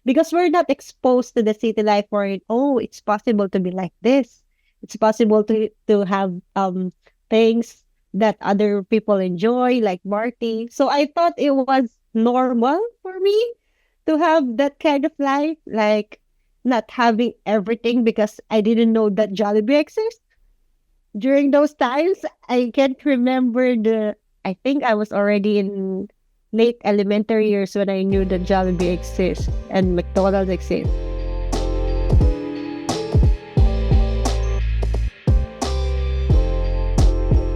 because we're not exposed to the city life where it's possible to be like this. It's possible to have things that other people enjoy, like Marty. So I thought it was normal for me to have that kind of life, like not having everything because I didn't know that Jollibee exists during those times. I can't remember I think I was already in late elementary years when I knew that Jollibee exists and McDonald's exists.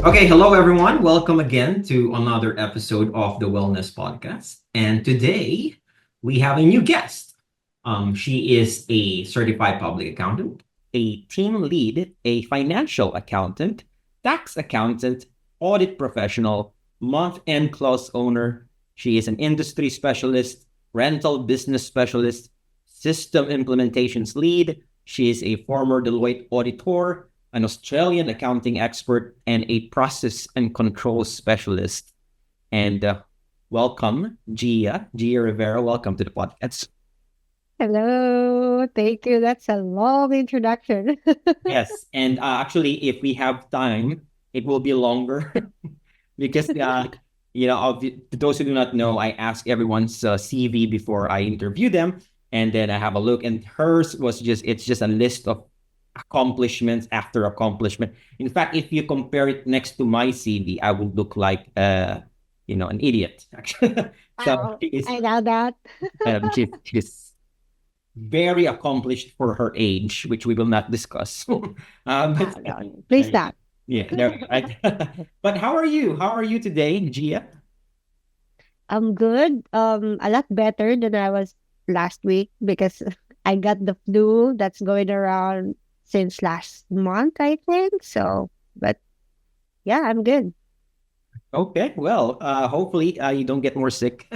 Okay, hello everyone. Welcome again to another episode of the Wellness Podcast. And today we have a new guest. She is a certified public accountant, a team lead, a financial accountant, tax accountant, audit professional, month-end close owner. She is an industry specialist, rental business specialist, system implementations lead. She is a former Deloitte auditor, an Australian accounting expert, and a process and control specialist. And welcome, Gia Rivera. Welcome to the podcast. Hello, thank you. That's a long introduction. Yes, and actually, if we have time, it will be longer because to those who do not know, I ask everyone's CV before I interview them, and then I have a look. And hers was it's just a list of accomplishments after accomplishment. In fact, if you compare it next to my CV, I would look like an idiot. Actually, so Wow, I know that. she's very accomplished for her age, which we will not discuss. But No, please stop. yeah, no, right. But how are you? How are you today, Gia? I'm good. A lot better than I was last week because I got the flu that's going around since last month, I think. So, but yeah, I'm good. Okay, well, hopefully you don't get more sick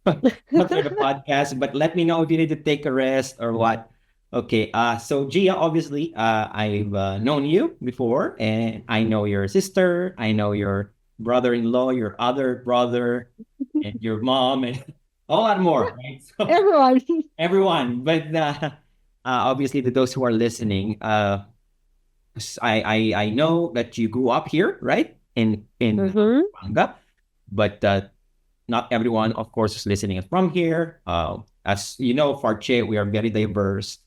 after the podcast. But let me know if you need to take a rest or what. Okay, so Gia, obviously, I've known you before, and I know your sister, I know your brother-in-law, your other brother, and your mom, and a lot more, right? So Everyone. everyone, but obviously, to those who are listening, I know that you grew up here, right? In Mm-hmm. Pampanga, but not everyone, of course, is listening is from here. As you know, Farche, we are very diverse.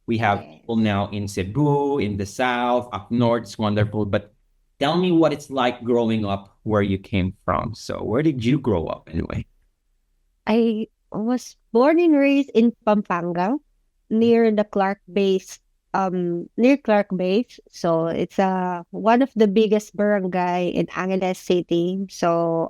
We have people Yes. now in Cebu, in the south, up north. It's wonderful. But tell me what it's like growing up where you came from. So, where did you grow up anyway? I was born and raised in Pampanga, near the near Clark Base. So it's one of the biggest barangay in Angeles City. So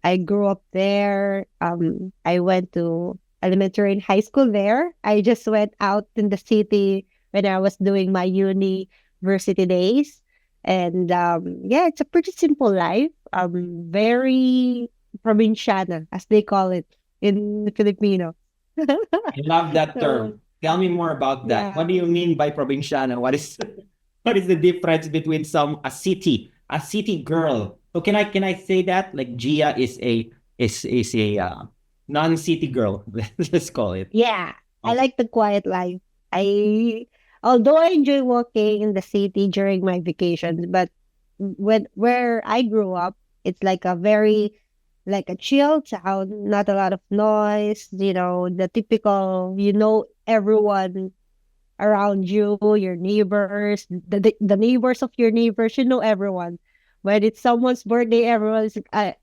I grew up there. I went to elementary and high school there. I just went out in the city when I was doing my university days. And yeah, it's a pretty simple life. Very provinciana, as they call it in Filipino. I love that So term. Tell me more about that. What yeah. do you mean by provinciana? What is the difference between a city girl? So can I say that like Gia is a non-city girl? Let's call it. Yeah, I Okay. like the quiet life. I Although I enjoy walking in the city during my vacations, but when where I grew up, it's like a very like a chill town, not a lot of noise, the typical, everyone around you, your neighbors, the neighbors of your neighbors, everyone. When it's someone's birthday, everyone's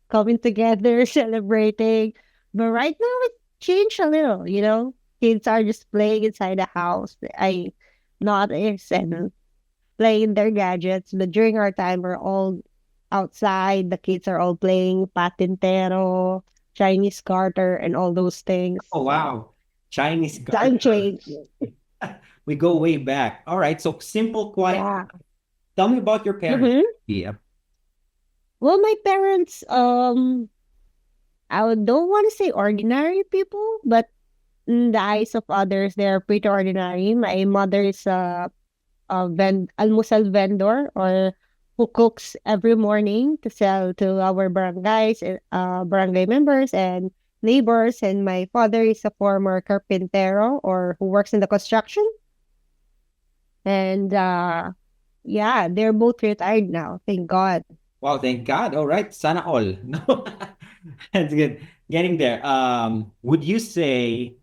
coming together, celebrating. But right now, it changed a little. Kids are just playing inside the house. I noticed and playing their gadgets. But during our time, we're all outside. The kids are all playing patintero, Chinese garter, and all those things. Oh So wow. Chinese time garter. change. We go way back. All right. So simple, quiet. Yeah. Tell me about your parents. Mm-hmm. Yeah. Well, my parents, don't want to say ordinary people, but in the eyes of others, they're pretty ordinary. My mother is a almusal vendor or who cooks every morning to sell to our barangay members, and neighbors, and my father is a former carpintero or who works in the construction. And yeah, they're both retired now. Thank God. Wow, thank God. All right. Sana all. No. That's good. Getting there. Would you say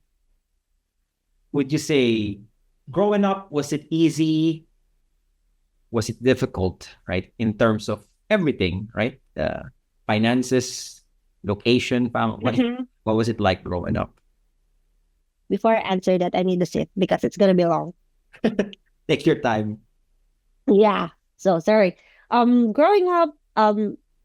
growing up, was it easy? Was it difficult, right? In terms of everything, right? Finances, location, what was it like growing up? Before I answer that, I need to sit because it's gonna be long. Take your time. Yeah. So sorry. Growing up,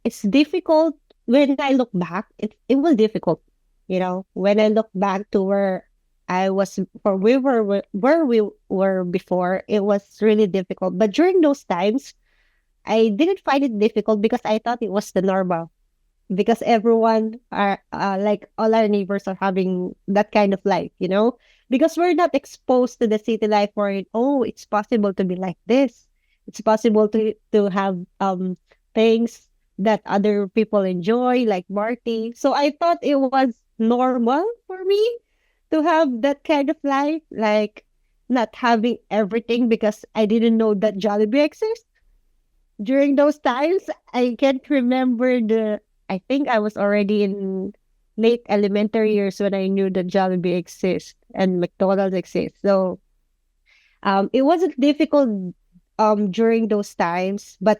it's difficult when I look back. It was difficult, when I look back to where I was or where we were before, it was really difficult. But during those times, I didn't find it difficult because I thought it was the normal. Because everyone are like all our neighbors are having that kind of life, because we're not exposed to the city life where it's possible to be like this. It's possible to have things that other people enjoy, like Marty. So I thought it was normal for me to have that kind of life, like not having everything because I didn't know that Jollibee exists during those times. I can't remember I think I was already in late elementary years when I knew that Jollibee exists and McDonald's exists. So it wasn't difficult during those times, but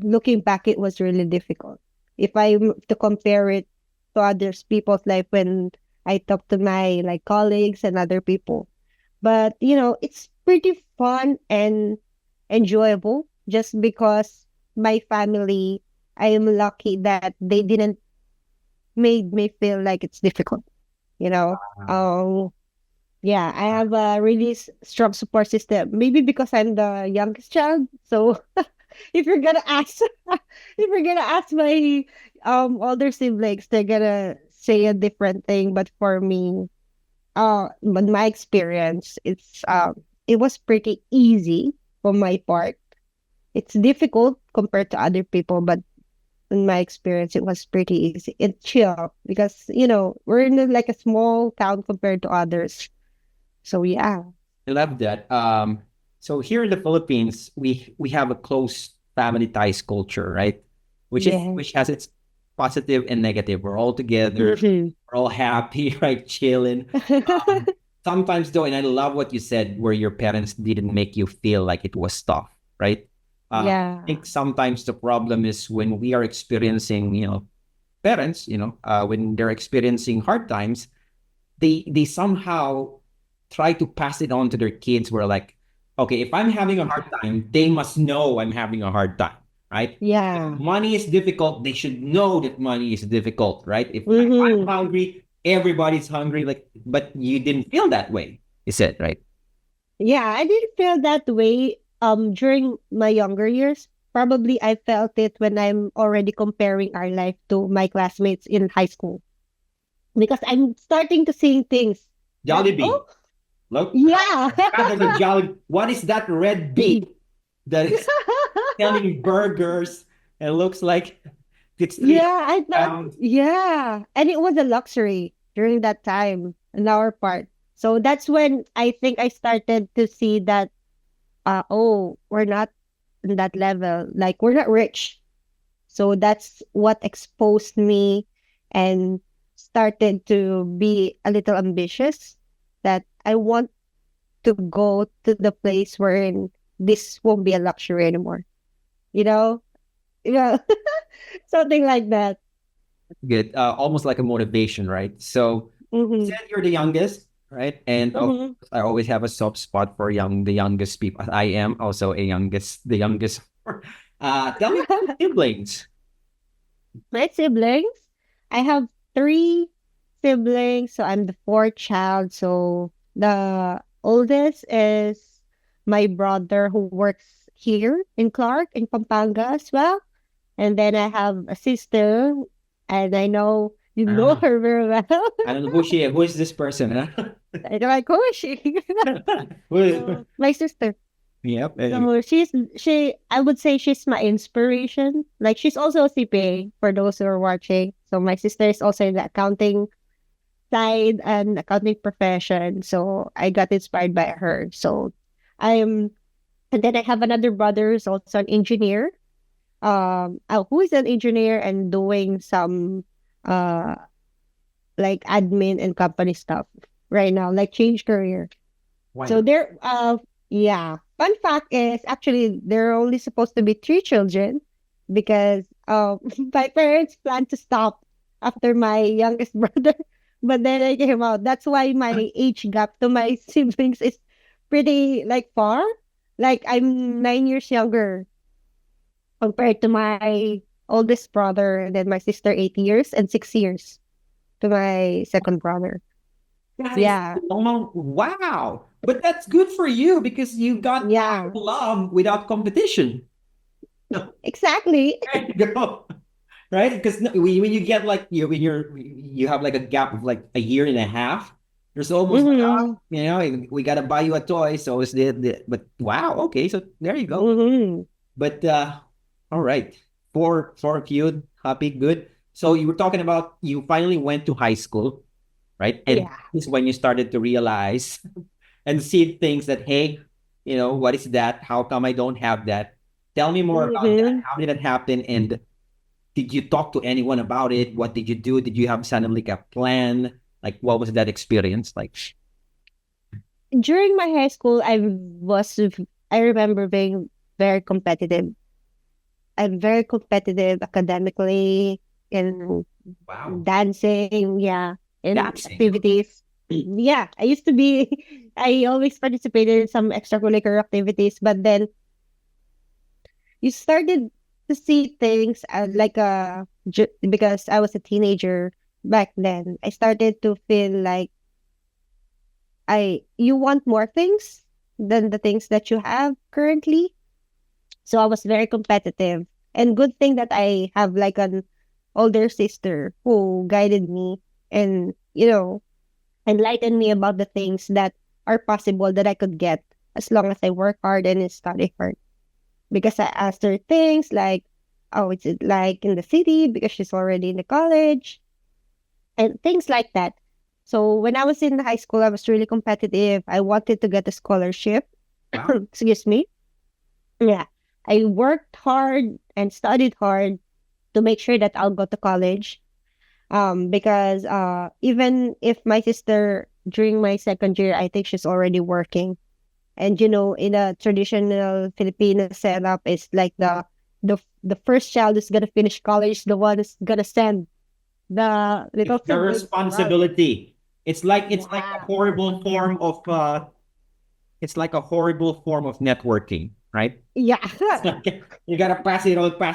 looking back, it was really difficult. If I to compare it to others people's life when I talk to my like colleagues and other people. But it's pretty fun and enjoyable just because my family, I am lucky that they didn't made me feel like it's difficult, you know. Um yeah, I have a really strong support system. Maybe because I'm the youngest child. So if you're gonna ask if you're gonna ask my older siblings, they're gonna say a different thing. But for me, but my experience, it was pretty easy for my part. It's difficult compared to other people, but in my experience, it was pretty easy. It's chill because we're in like a small town compared to others. So yeah, I love that. So here in the Philippines, we have a close family ties culture, right? yeah. Which has its positive and negative. We're all together, Mhm. we're all happy, right? Chilling. Um, Sometimes though, and I love what you said, where your parents didn't make you feel like it was tough, right? I Yeah, think sometimes the problem is when we are experiencing, parents, when they're experiencing hard times, they somehow try to pass it on to their kids. Where like, okay, if I'm having a hard time, they must know I'm having a hard time, right? If yeah. money is difficult, they should know that money is difficult, right? If I'm Hmm. hungry, everybody's hungry. Like, but you didn't feel that way, you said, right? Yeah, I didn't feel that way during my younger years. Probably I felt it when I'm already comparing our life to my classmates in high school because I'm starting to see things that Jollibee. Look, yeah. rather than Jolly, what is that red beak that is selling burgers and looks like it's Yeah, I thought, 300 pounds? yeah. And it was a luxury during that time on our part. So that's when I think I started to see that, we're not in that level. Like, we're not rich. So that's what exposed me and started to be a little ambitious that I want to go to the place wherein this won't be a luxury anymore. You know? Yeah. Something like that. Good. Almost like a motivation, right? So you Mm-hmm. said you're the youngest, right? And of Mm-hmm. course, I always have a soft spot for the youngest people. I am also the youngest. Tell me about your siblings. My siblings, I have three siblings, so I'm the fourth child. So the oldest is my brother who works here in Clark in Pampanga as well. And then I have a sister, and I know you know Ah, her very well. I don't know who she is. Who is this person? Huh? I know, like, who is she? So my sister. Yep. So I would say she's my inspiration. Like she's also a CPA for those who are watching. So my sister is also in the accounting side an accounting profession. So I got inspired by her. So I'm, and then I have another brother who's also an engineer. Who is an engineer and doing some uh like admin and company stuff right now, like change career. Why So not? there, yeah. Fun fact is actually there are only supposed to be three children because my parents plan to stop after my youngest brother, but then I came out. That's why my age gap to my siblings is pretty like far. Like I'm 9 years younger compared to my oldest brother, and then my sister 8 years and 6 years to my second brother. That is Yeah, normal. Wow. But that's good for you because you got yeah, love without competition. exactly. There you go. Right? Because when you get like when you have like a gap of like a year and a half, there's almost like, Mm-hmm. we gotta buy you a toy. So it's but wow, okay, so there you go. Mm-hmm. But all right. For cute, happy, good. So you were talking about you finally went to high school, right? And Yeah. this is when you started to realize and see things that, hey, what is that? How come I don't have that? Tell me more about that. Mm-hmm. How did that happen? And did you talk to anyone about it? What did you do? Did you have suddenly a plan? Like, what was that experience like? During my high school, I remember being very competitive. I'm very competitive academically in Wow. dancing, yeah, in Dancing. activities. Yeah, I used to be, I always participated in some extracurricular activities, but then you started to see things because I was a teenager back then. I started to feel like you want more things than the things that you have currently. So I was very competitive. And good thing that I have like an older sister who guided me and, enlightened me about the things that are possible that I could get as long as I work hard and study hard. Because I asked her things like, oh, is it like in the city? Because she's already in the college and things like that. So when I was in high school, I was really competitive. I wanted to get a scholarship. Wow. Excuse me. Yeah. I worked hard and studied hard to make sure that I'll go to college. Because even if my sister during my second year, I think she's already working. And in a traditional Filipino setup, it's like the first child who's gonna finish college, the one who's gonna send the little It's the siblings to college. responsibility. It's like a Yeah. horrible form of networking, right? Yeah. It's like you gotta pass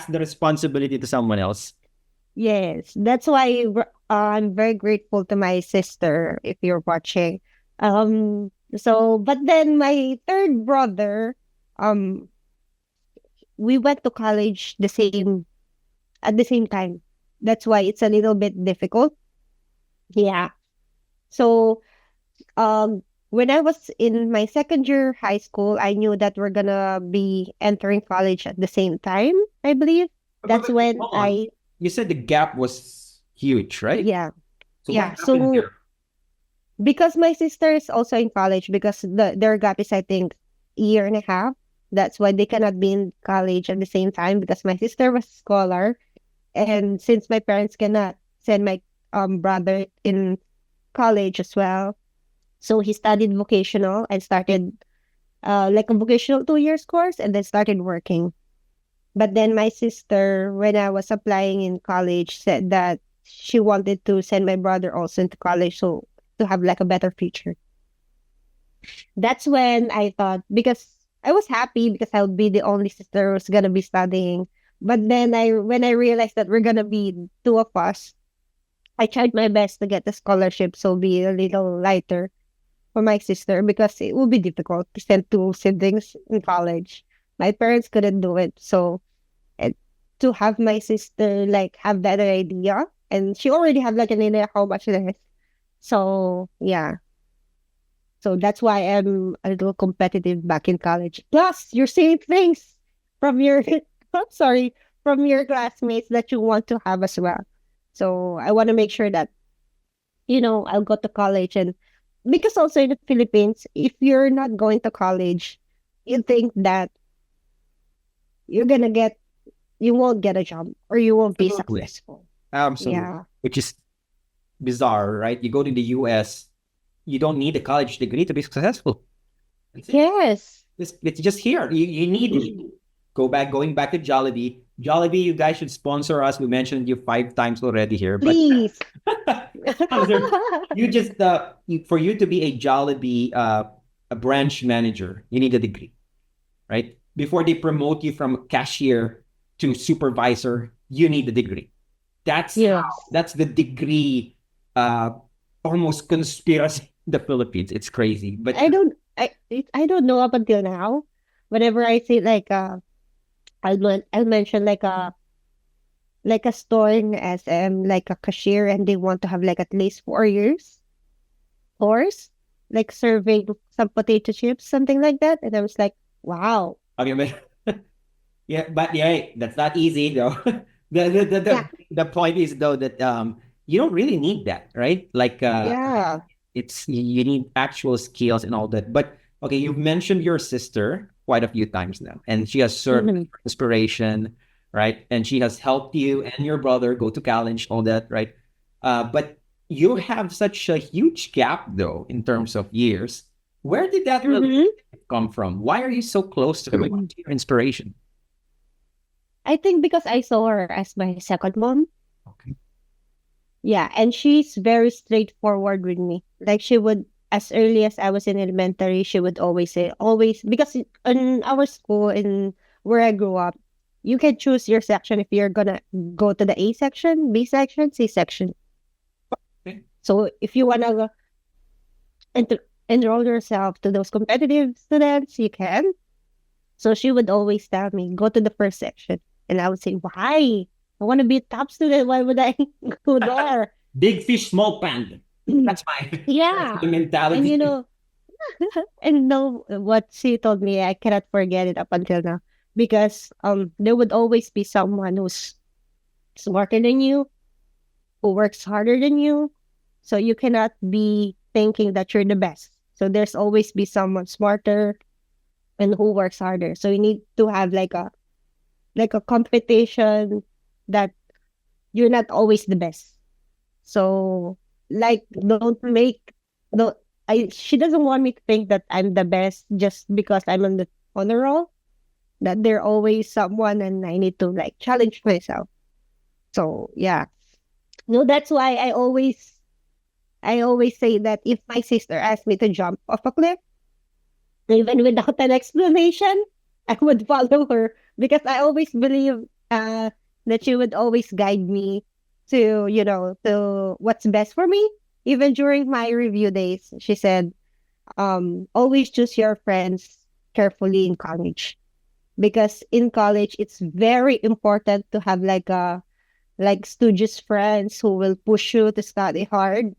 the responsibility to someone else. Yes. That's why I'm very grateful to my sister if you're watching. But then my third brother, um, we went to college at the same time. That's why it's a little bit difficult. Yeah. So, um, when I was in my second year high school, I knew that we're gonna be entering college at the same time, I believe. That's when Hold on. You said the gap was huge, right? yeah, So what yeah. happened So there? because my sister is also in college, because their gap is, I think, year and a half. That's why they cannot be in college at the same time because my sister was a scholar. And since my parents cannot send my brother in college as well, so he studied vocational and started like a vocational 2 years course and then started working. But then my sister, when I was applying in college, said that she wanted to send my brother also into college so to have like a better future. That's when I thought, because I was happy because I would be the only sister who's gonna be studying. But then when I realized that we're gonna be two of us, I tried my best to get the scholarship so be a little lighter for my sister because it would be difficult to send two siblings in college. My parents couldn't do it, so eh, to have my sister like have that idea, and she already have like an idea how much it is. So yeah, so that's why I'm a little competitive back in college. Plus, you're seeing things from your, I'm sorry, from your classmates that you want to have as well. So I want to make sure that I'll go to college. And because also in the Philippines, if you're not going to college, you think that you're gonna get you won't get a job or you won't be Absolutely. successful. Absolutely. Yeah. Which is bizarre, right? You go to the US, you don't need a college degree to be successful. That's it. Yes. It's just here. You need going back to Jollibee. Jollibee, you guys should sponsor us. We mentioned you 5 times already here, but Please. you just for you to be a Jollibee a branch manager, you need a degree, right? Before they promote you from cashier to supervisor, you need a degree. Yes. That's the degree almost conspiracy in the Philippines. It's crazy. But I don't know up until now. Whenever I say like I'll mention like a store in SM, like a cashier, and they want to have like at least 4 years course, like serving some potato chips, something like that. And I was like, wow. okay, but yeah, but yeah, that's not easy though. Yeah. The point is though that you don't really need that, right? Like Yeah. it's you need actual skills and all that. But okay, you've mentioned your sister quite a few times now, and she has served Mhm. as inspiration, right? And she has helped you and your brother go to college, all that, right? But you have such a huge gap though in terms of years. Where did that Mhm. come from? Why are you so close to her? What's your inspiration? I think because I saw her as my second mom. Okay. Yeah, and she's very straightforward with me. Like she would, as early as I was in elementary, she would always say, always, because in our school, in where I grew up, you can choose your section if you're gonna go to the A section, B section, C section. Okay. So if you wanna enroll yourself to those competitive students, you can. So she would always tell me, go to the first section. And I would say, why? I want to be a top student. Why would I go there? Big fish, small pond. That's my that's Yeah. the And mentality. and no, what she told me, I cannot forget it up until now. Because there would always be someone who's smarter than you, who works harder than you. So you cannot be thinking that you're the best. So there's always be someone smarter and who works harder. So you need to have like a competition that you're not always the best. So like don't make no I she doesn't want me to think that I'm the best just because I'm on the honor roll. That there always someone and I need to like challenge myself. So yeah. No, that's why I always say that if my sister asked me to jump off a cliff, even without an explanation, I would follow her because I always believe that she would always guide me to, to what's best for me. Even during my review days, she said, always choose your friends carefully in college. Because in college, it's very important to have like studious friends who will push you to study hard.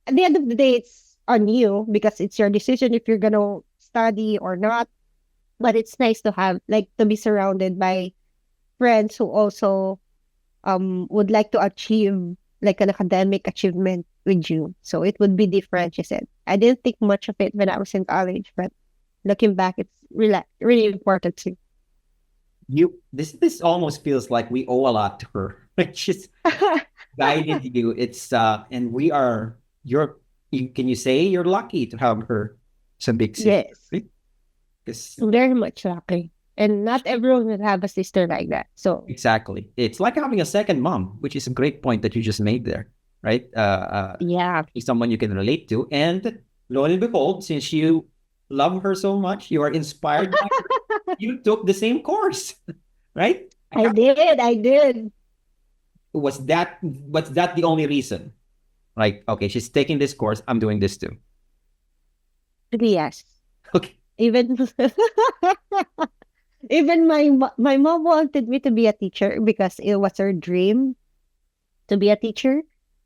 At the end of the day, it's on you because it's your decision if you're gonna study or not. But it's nice to have like to be surrounded by friends who also would like to achieve like an academic achievement with you. So it would be different, she said. I didn't think much of it when I was in college, but looking back, it's really important too. This almost feels like we owe a lot to her. Like she's guided you. It's and we are can you say you're lucky to have her as a big sister, Yes, right? Because very much lucky. And not everyone will have a sister like that. So exactly. It's like having a second mom, which is a great point that you just made there, right? yeah, Someone you can relate to. And lo and behold, since you love her so much, you are inspired by her, you took the same course, right? I did. Was that the only reason? Like, okay, she's taking this course, I'm doing this too. Yes. Okay. Even even my mom wanted me to be a teacher because it was her dream to be a teacher.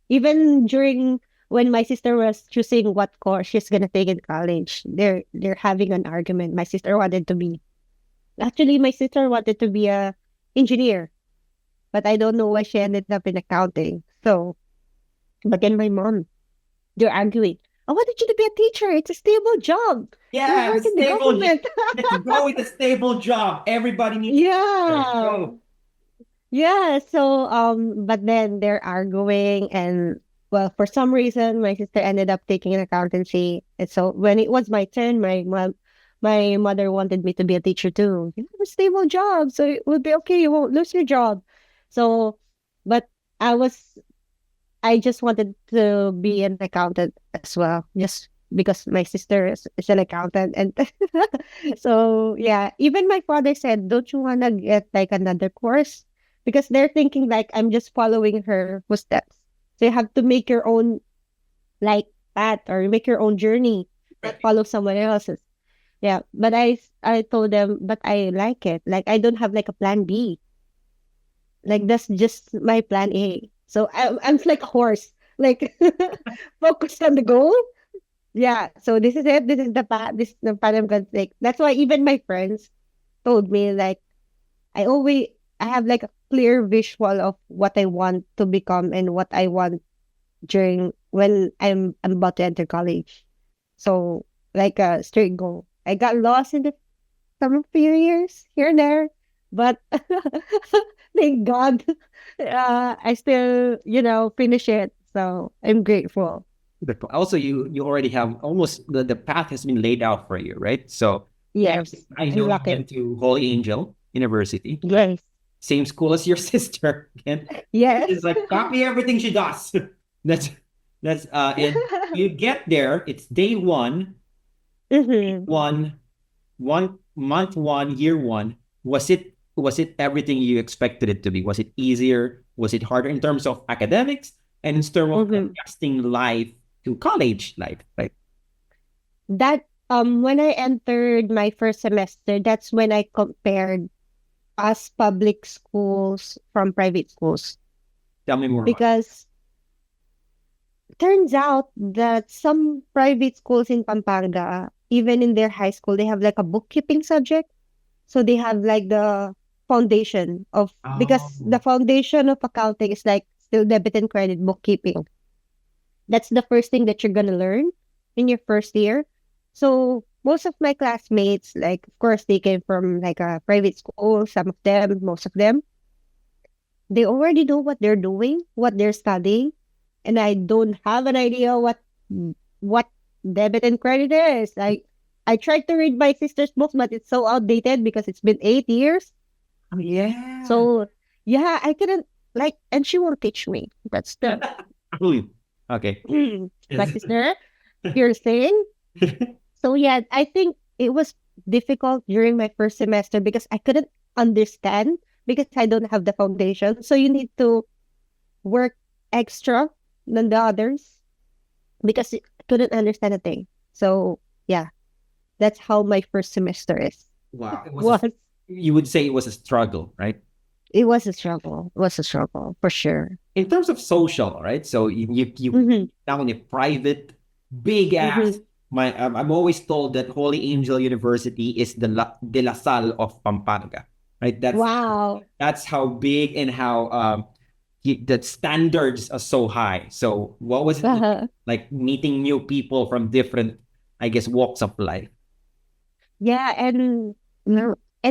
Even during when my sister was choosing what course she's gonna take in college, they're having an argument. My sister wanted to be actually my sister wanted to be a engineer, but I don't know why she ended up in accounting. So but then my mom. They're arguing. I wanted you to be a teacher. It's a stable job. You Yeah, work in the government. let's go with a stable job. Everybody needs to Yeah. go. Yeah. So, but then they're arguing, and well, for some reason, my sister ended up taking an accountancy. And so when it was my turn, my mother wanted me to be a teacher too. You have a stable job, so it will be okay. You won't lose your job. So, but I was I just wanted to be an accountant as well, just because my sister is an accountant. And so, yeah, even my father said, don't you want to get like another course? Because they're thinking like I'm just following her footsteps. So you have to make your own like path or make your own journey, not Right. follow someone else's. Yeah, but I told them, but I like it. Like I don't have like a plan B. Like that's just my plan A. So I'm like a horse, like focused on the goal. Yeah. So this is it. This is the path. This is the path I'm gonna take. That's why even my friends told me like I have like a clear visual of what I want to become and what I want during when I'm about to enter college. So like a straight goal. I got lost in the some few years here and there, but thank God, I still, finish it. So I'm grateful. Also, you already have almost the path has been laid out for you, right? So Yes, I I'm know you lucky. went to Holy Angel University, Yes, same school as your sister. Again, yes. it's like copy everything she does. that's and you get there. It's day one, hmm one, 1 month, 1 year 1. Was it everything you expected it to be? Was it easier? Was it harder in terms of academics and in terms of hmm adjusting life to college life? Right. That when I entered my first semester, that's when I compared us public schools from private schools Tell me more about because turns out that some private schools in Pampanga, even in their high school, they have like a bookkeeping subject. So they have like the foundation of, it. because the Oh, foundation of accounting is like still debit and credit bookkeeping. That's the first thing that you're gonna learn in your first year. So most of my classmates, like of course they came from like a private school, some of them, most of them, they already know what they're doing, what they're studying, and I don't have an idea what debit and credit is. I tried to read my sister's book, but it's so outdated because it's been 8 years. oh yeah. So yeah, I couldn't like, and she won't teach me. That's the Ooh, okay. my sister. You're saying so. Yeah, I think it was difficult during my first semester because I couldn't understand because I don't have the foundation. So you need to work extra than the others because I couldn't understand a thing. So yeah, that's how my first semester is. Wow. Was You would say it was a struggle, right? it was a struggle. It was a struggle for sure. In terms of social, right? So you Mm-hmm. down in a private, big ass. Mm-hmm. I'm always told that Holy Angel University is De La Salle of Pampanga, right? Wow. That's how big and how the standards are so high. So what was it Uh-huh. like meeting new people from different, I guess, walks of life? Yeah, and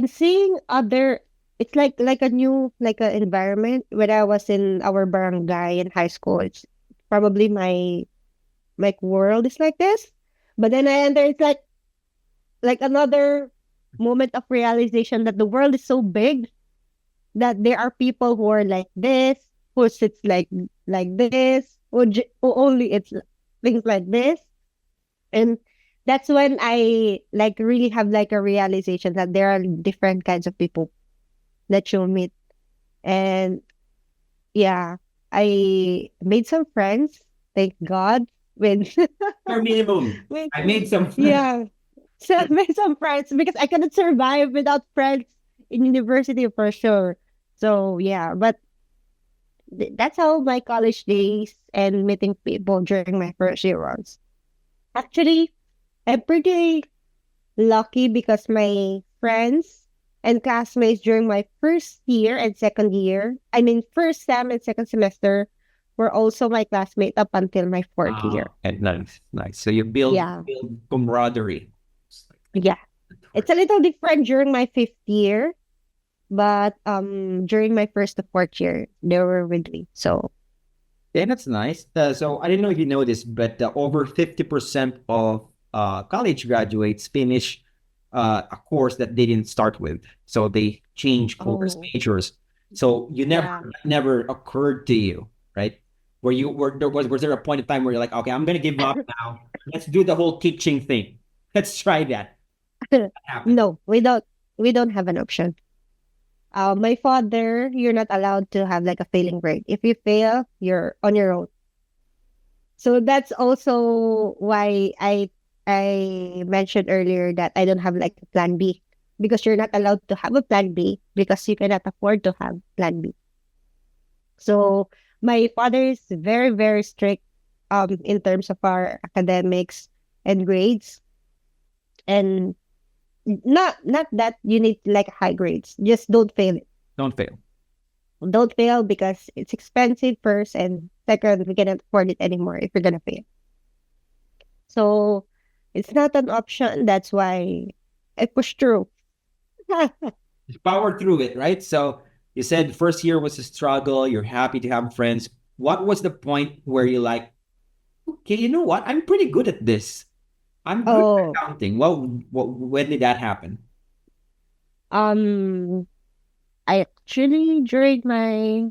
seeing other, it's like a new like a environment. When I was in our barangay in high school, it's probably my world is like this. But then I enter, it's like another moment of realization that the world is so big that there are people who are like this, who sits like this, who only it's things like this. And that's when I like really have like a realization that there are different kinds of people that you'll meet. And yeah, I made some friends, thank God. With, Bare minimum. with I made some friends. yeah, so I made some friends because I couldn't survive without friends in university for sure. So yeah, but that's how my college days and meeting people during my first year was. Actually, I'm pretty lucky because my friends and classmates during my first year and second year, I mean first sem and second semester, were also my classmate up until my fourth year. And nice, nice. So you build, Yeah. build camaraderie. Yeah. It's a little different during my fifth year, but during my first to fourth year, they were with me. So Yeah, that's nice. So I didn't know if you know this, but over 50% of college graduates finish a course that they didn't start with. So they change course oh majors. So you yeah. never occurred to you, right? Was there a point in time where you're like, okay, I'm gonna give up now. Let's do the whole teaching thing. Let's try that. That happened. No, we don't have an option. My father, you're not allowed to have like a failing grade. If you fail, you're on your own. So that's also why I mentioned earlier that I don't have like a plan B, because you're not allowed to have a plan B because you cannot afford to have plan B. So my father is very, very strict in terms of our academics and grades. And not that you need like high grades. Just don't fail it. Don't fail. Don't fail because it's expensive first, and second, we cannot afford it anymore if you're gonna fail. So it's not an option. That's why I push through. Just power through it, right? So you said first year was a struggle. You're happy to have friends. What was the point where you're like, okay, you know what? I'm pretty good at this. I'm good at Oh, accounting. When did that happen? um, I actually during my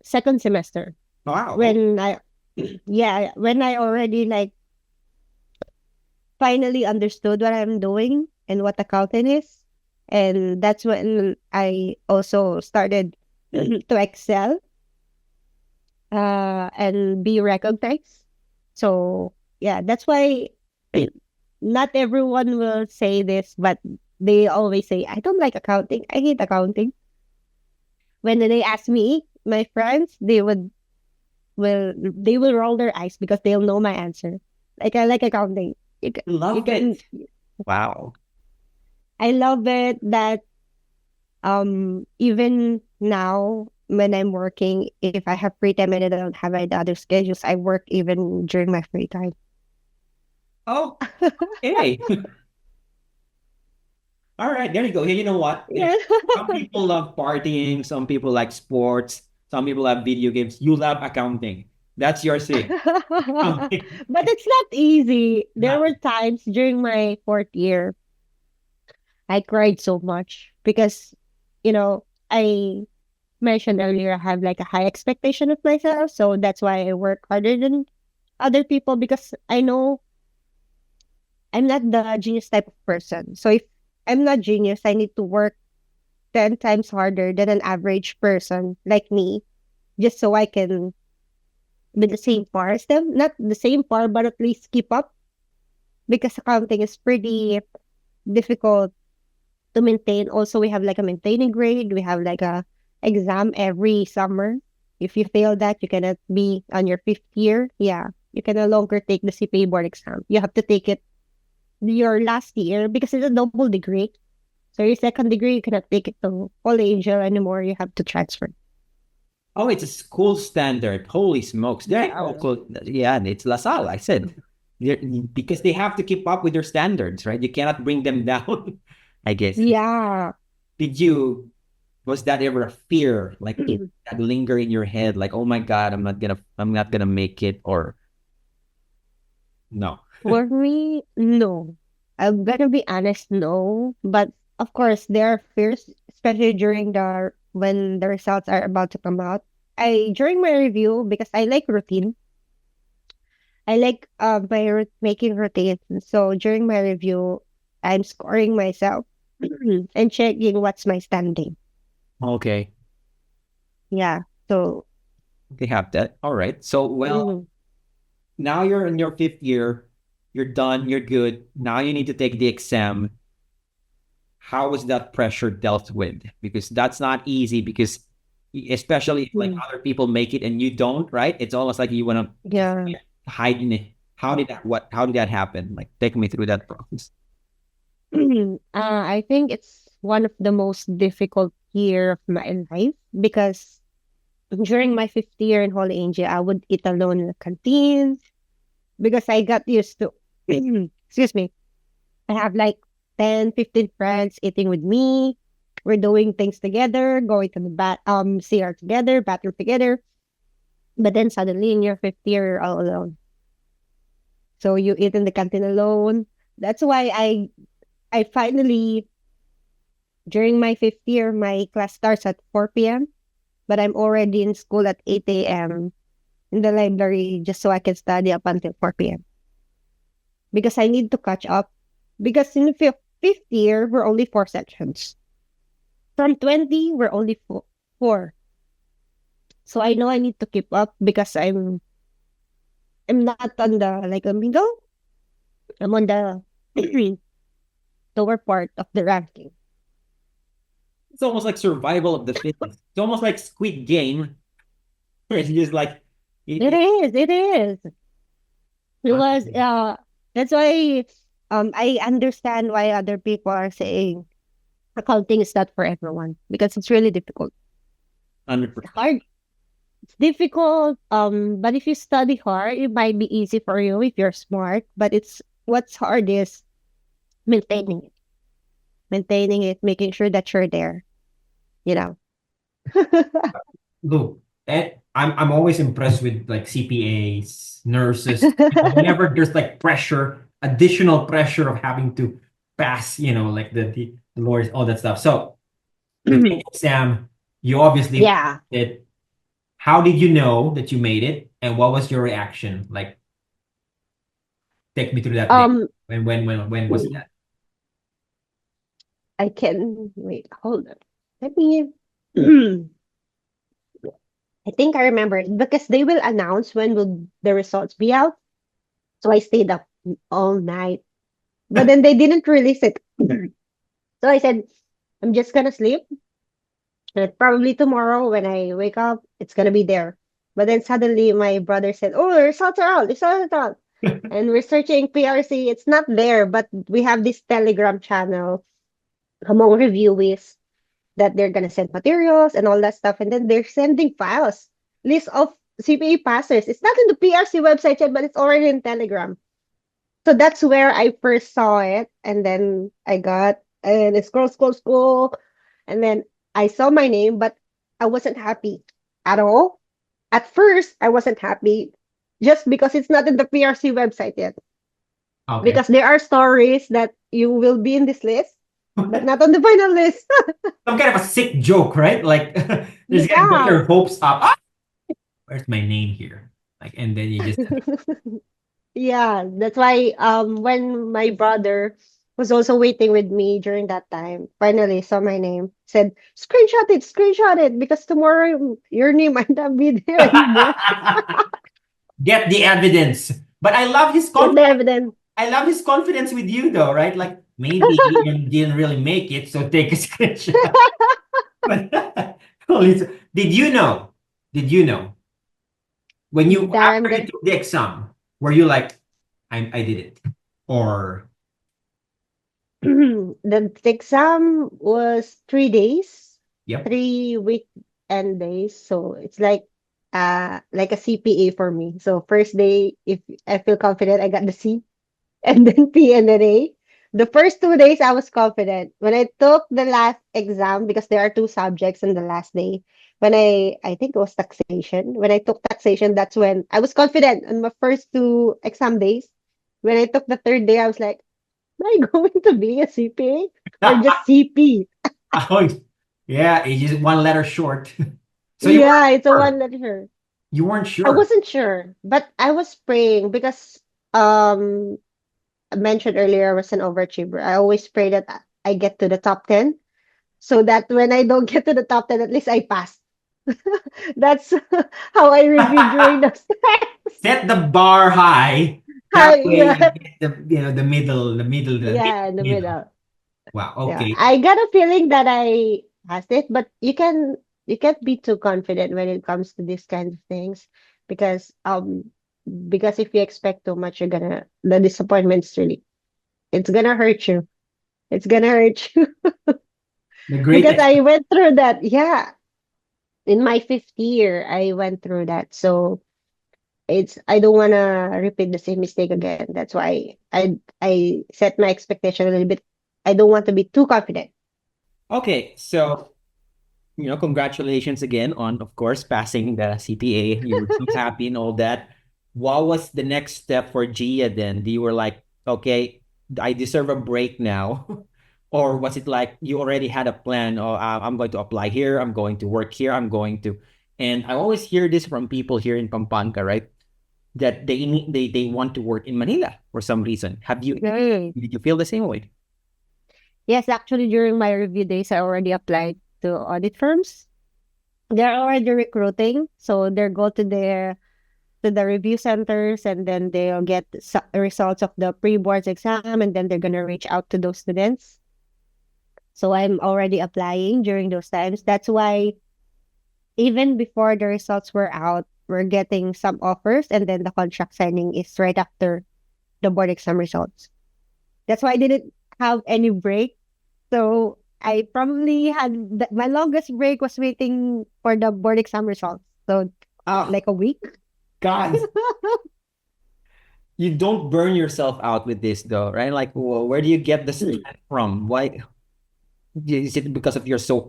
second semester Wow. when I, yeah, when I already like finally understood what I'm doing and what accounting is, and that's when I also started to excel and be recognized. So yeah, that's why not everyone will say this, but they always say, I don't like accounting. I hate accounting. When they ask me, my friends, they will roll their eyes because they'll know my answer. Like I like accounting. You Love can it. Wow. I love it that even now when I'm working, if I have free time and I don't have any other schedules, I work even during my free time. Oh, okay. All right, there you go. Hey, you know what? Yeah. Some people love partying, some people like sports, some people love video games. You love accounting. That's your thing. Accounting. But it's not easy. There Not- were times during my fourth year I cried so much because, I mentioned earlier I have like a high expectation of myself. So that's why I work harder than other people because I know I'm not the genius type of person. So if I'm not genius, I need to work 10 times harder than an average person like me just so I can be the same par as them. Not the same par, but at least keep up because accounting is pretty difficult to maintain. Also, we have like a maintaining grade. We have like a exam every summer. If you fail that, you cannot be on your fifth year. Yeah, you can no longer take the CPA board exam. You have to take it your last year because it's a double degree. So your second degree, you cannot take it to collegial anymore. You have to transfer. Oh, it's a school standard. Holy smokes. There you Yeah. go. Yeah, and it's LaSalle, I said. Because they have to keep up with their standards, right? You cannot bring them down, I guess. Yeah. Did you, was that ever a fear, like it that linger in your head, like, oh my God, I'm not gonna make it, or no? For me, no. I'm gonna be honest, no. But of course, there are fears, especially during the when the results are about to come out. I during my review because I like routine. I like making routines. So during my review, I'm scoring myself and checking what's my standing. Okay, Yeah. So they have that. All right. So, well, mm, now you're in your fifth year, you're done, you're good. Now you need to take the exam. How was that pressure dealt with? Because that's not easy because especially if like mm, other people make it and you don't, right? It's almost like you want yeah. to hide in it. How did that happen? Like take me through that process. I think it's one of the most difficult year of my life because during my 5th year in Holy Angel, I would eat alone in the canteen because I got used to, excuse me, I have like 10, 15 friends eating with me. We're doing things together, going to the CR together, bathroom together. But then suddenly in your 5th year, you're all alone. So you eat in the canteen alone. That's why I finally, during my 5th year, my class starts at 4 p.m. But I'm already in school at 8 a.m. in the library just so I can study up until 4 p.m. Because I need to catch up. Because in the 5th year, we're only 4 sections. From 20, we're only four. So I know I need to keep up because I'm not on the like a middle. I'm on the lower part of the ranking. It's almost like survival of the fittest. It's almost like Squid Game, where it's just like It is. It is. It was. That's why. I understand why other people are saying accounting is not for everyone because it's really difficult. 100%. Hard. It's difficult. But if you study hard, it might be easy for you if you're smart. But it's what's hard is maintaining it, making sure that you're there. You know. Look, I'm always impressed with like CPAs, nurses. Whenever there's like pressure, additional pressure of having to pass, like the lawyers, all that stuff. So you take exam, you obviously Yeah. it. How did you know that you made it, and what was your reaction? Like, take me through that day. Um. When was that? I can wait. Hold on. Let me. I think I remember it because they will announce when will the results be out. So I stayed up all night. But then they didn't release it. So I said, I'm just gonna sleep. And probably tomorrow when I wake up, it's gonna be there. But then suddenly my brother said, oh, the results are out, the results are out. And we're searching PRC, it's not there, but we have this Telegram channel among reviewees that they're gonna send materials and all that stuff, and then they're sending files, list of CPA passers. It's not in the PRC website yet, but it's already in Telegram. So that's where I first saw it, and then and I scroll, and then I saw my name, but I wasn't happy at all. At first, I wasn't happy just because it's not in the PRC website yet. Okay. Because there are stories that you will be in this list, but not on the final list. Some kind of a sick joke, right? Like, this guy got your hopes up. Ah! Where's my name here? Like, and then you just Yeah, that's why when my brother was also waiting with me during that time, finally saw my name, said, screenshot it, because tomorrow your name might not be there anymore. get the evidence. But I love his Get the confidence. evidence. I love his confidence with you, though, right? Like, maybe he didn't really make it, so take a screenshot. But did you know? Did you know when you That I'm after you gonna took the exam? Were you like, I did it, or the exam was 3 days, yep? 3 weekend days. So it's like a CPA for me. So first day, if I feel confident, I got the C, and then P and then A. The first 2 days I was confident. When I took the last exam, because there are two subjects in the last day, when I think it was taxation. When I took taxation, that's when I was confident on my first two exam days. When I took the third day, I was like, am I going to be a CPA or just CP? Oh, yeah, it's just one letter short. So you weren't Yeah, it's a sure. one letter. You weren't I sure. wasn't sure, but I was praying because I mentioned earlier I was an overachiever. I always pray that I get to the top 10 so that when I don't get to the top 10, at least I pass. That's how I review during those times. Set the bar high. That Hi, way you yeah, get the yeah, in the middle. middle. Wow. Yeah, Okay. I got a feeling that I passed it, but you can't be too confident when it comes to these kinds of things because if you expect too much, you're gonna the disappointment's really it's gonna hurt you. It's gonna hurt you The because greatest. I went through that. Yeah, In my fifth year, I went through that. So I don't wanna repeat the same mistake again. That's why I set my expectation a little bit. I don't want to be too confident. Okay, so congratulations again on, of course, passing the CPA. You were so happy and all that. What was the next step for Gia then? You were like, okay, I deserve a break now. Or was it like you already had a plan? Oh, I'm going to apply here. I'm going to work here. I'm going to. And I always hear this from people here in Pampanga, right? That they want to work in Manila for some reason. Mm. Did you feel the same way? Yes, actually, during my review days, I already applied to audit firms. They're already recruiting, so they go to the review centers, and then they'll get results of the pre-boards exam, and then they're gonna reach out to those students. So I'm already applying during those times. That's why even before the results were out, we're getting some offers, and then the contract signing is right after the board exam results. That's why I didn't have any break. So I probably had my longest break was waiting for the board exam results. So Oh, like a week. God. You don't burn yourself out with this though, right? Like, where do you get the strength from? Why is it because of you're so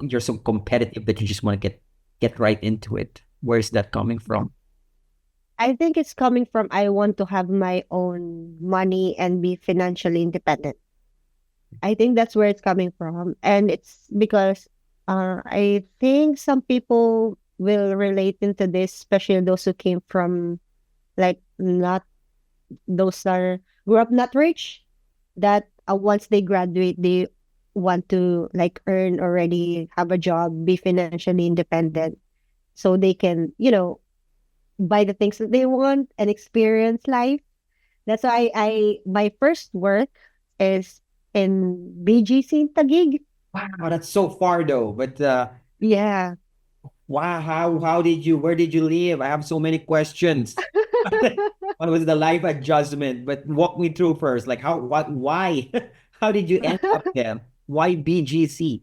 competitive that you just want to get right into it? Where is that coming from? I think it's coming from I want to have my own money and be financially independent. I think that's where it's coming from. And it's because I think some people will relate into this, especially those who came from like not those are grew up not rich, that once they graduate they want to like earn already, have a job, be financially independent, so they can buy the things that they want and experience life. That's why I my first work is in BGC in Taguig. Wow, that's so far though. But Yeah. wow, how did you where did you live? I have so many questions. What was the life adjustment? But walk me through first. Like why? How did you end up there? Why BGC?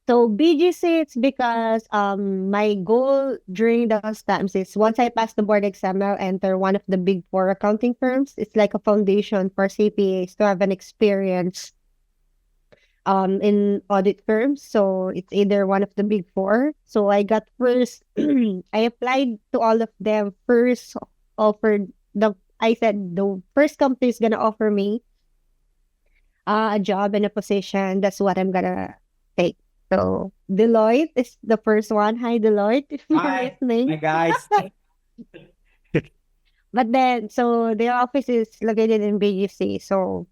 So BGC, it's because my goal during those times is once I pass the board exam, I'll enter one of the big four accounting firms. It's like a foundation for CPAs to have an experience in audit firms. So it's either one of the big four. So I got first I applied to all of them. First offered the I said the first company is gonna offer me a job and a position. That's what I'm gonna take. So Deloitte is the first one. Hi Deloitte, if you're Hi, listening. hi guys. But then, so their office is located in BGC. So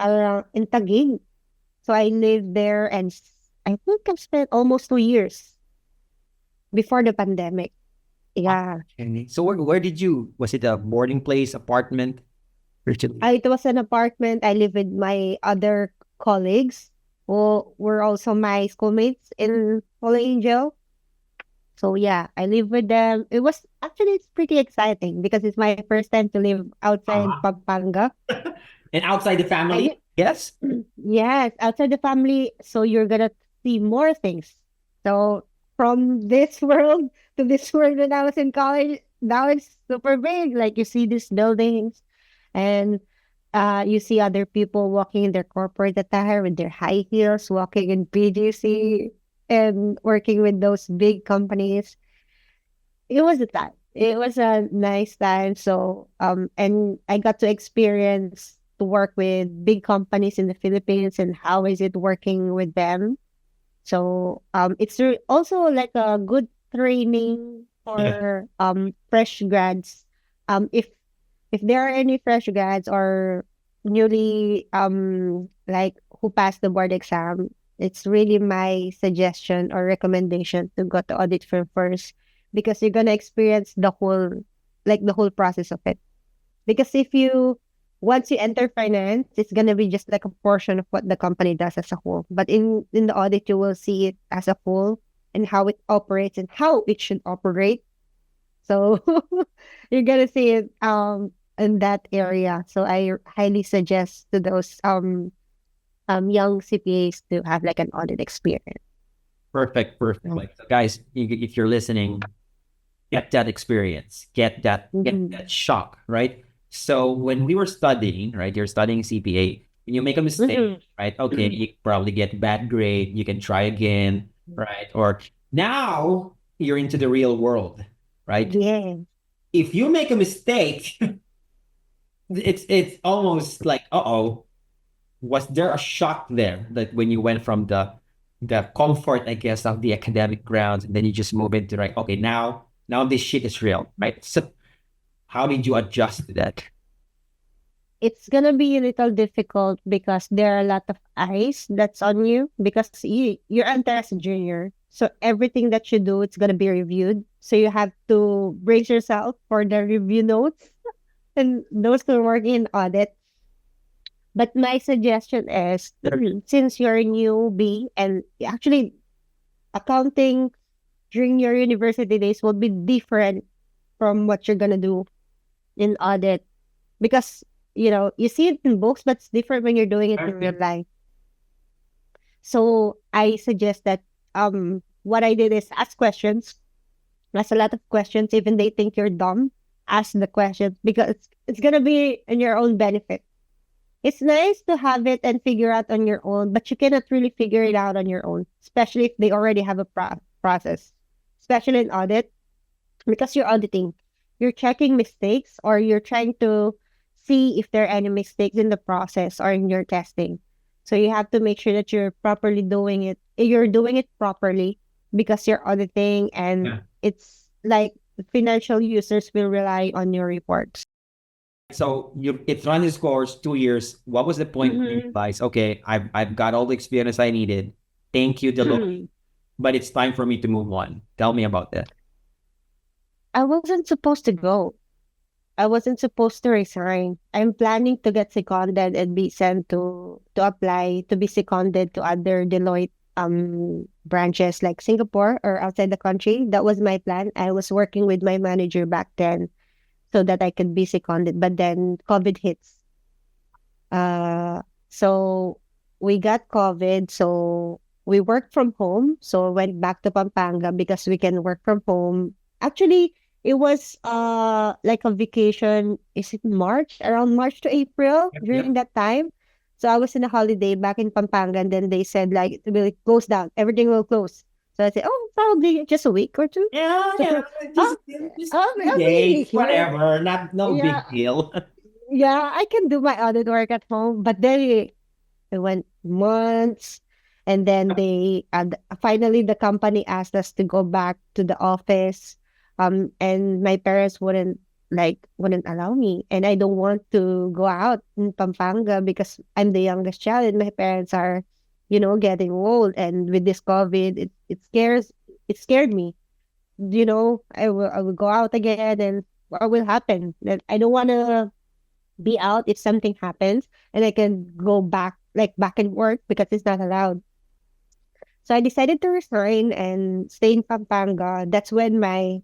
around in Taguig. So I lived there, and I think I spent almost 2 years before the pandemic. Yeah. Okay. So where did you was it a boarding place, apartment? Virtually. It was an apartment. I lived with my other colleagues who were also my schoolmates in Holy Angel. So yeah, I live with them. It was actually it's pretty exciting because it's my first time to live outside Uh-huh. Pampanga. And outside the I family? mean, Yes. yes, outside the family, so you're gonna see more things. So from this world to this world when I was in college, now it's super big. Like you see these buildings, and you see other people walking in their corporate attire with their high heels, walking in PGC and working with those big companies. It was a time. It was a nice time. So and I got to experience to work with big companies in the Philippines and how is it working with them. So it's also like a good training Yeah. for fresh grads. If there are any fresh grads or newly like who passed the board exam, it's really my suggestion or recommendation to go to audit firm first, because you're gonna experience the whole process of it. Because if you once you enter finance, it's gonna be just like a portion of what the company does as a whole. But in the audit, you will see it as a whole and how it operates and how it should operate. So you're gonna see it in that area. So I highly suggest to those young CPAs to have like an audit experience. Perfect, perfect. Like, so guys, if you're listening, get that experience, get Mhm. that shock, right? So when we were studying, right, you're studying CPA, when you make a mistake, Mhm. right? Okay, you probably get bad grade, you can try again, right? Or now you're into the real world, right? Yeah. If you make a mistake, it's almost like, uh-oh, was there a shock there that when you went from the comfort, I guess, of the academic grounds, and then you just move into like, okay, now this shit is real, right? So how did you adjust to that? It's gonna be a little difficult because there are a lot of eyes that's on you because you're enter as a junior. So everything that you do, it's gonna be reviewed. So you have to brace yourself for the review notes and those who work in audit. But my suggestion is since you're a newbie and actually accounting during your university days will be different from what you're gonna do in audit because you see it in books, but it's different when you're doing it in real life. So I suggest that what I did is ask questions. Ask a lot of questions, even they think you're dumb. Ask the questions because it's gonna be in your own benefit. It's nice to have it and figure out on your own, but you cannot really figure it out on your own, especially if they already have a process. Especially in audit, because you're auditing, you're checking mistakes or you're trying to see if there are any mistakes in the process or in your testing. So you have to make sure that you're properly doing it. You're doing it properly because you're auditing and Yeah. it's like financial users will rely on your reports. So it's running this course 2 years. What was the point when you Mhm. realized, okay, I've got all the experience I needed. Thank you, Deloitte, but it's time for me to move on. Tell me about that. I wasn't supposed to go. I wasn't supposed to resign. I'm planning to get seconded and be sent to apply to be seconded to other Deloitte branches like Singapore or outside the country. That was my plan. I was working with my manager back then so that I could be seconded. But then COVID hits. Uh so we got COVID, so we worked from home. So I went back to Pampanga because we can work from home. Actually, it was like a vacation. Is it March? Around March to April Yep, during yep. that time. So I was in a holiday back in Pampanga and then they said like it will close down. Everything will close. So I said, oh, probably just a week or two. Yeah, So, yeah, oh, just I'll be 3 days, here. whatever. Not no Yeah, big deal. yeah, I can do my audit work at home. But then it went months, and then finally the company asked us to go back to the office. And my parents wouldn't allow me, and I don't want to go out in Pampanga because I'm the youngest child, and my parents are, getting old. And with this COVID, it scared me. I will go out again, and what will happen? That I don't want to be out if something happens and I can go back and work because it's not allowed. So I decided to resign and stay in Pampanga. That's when my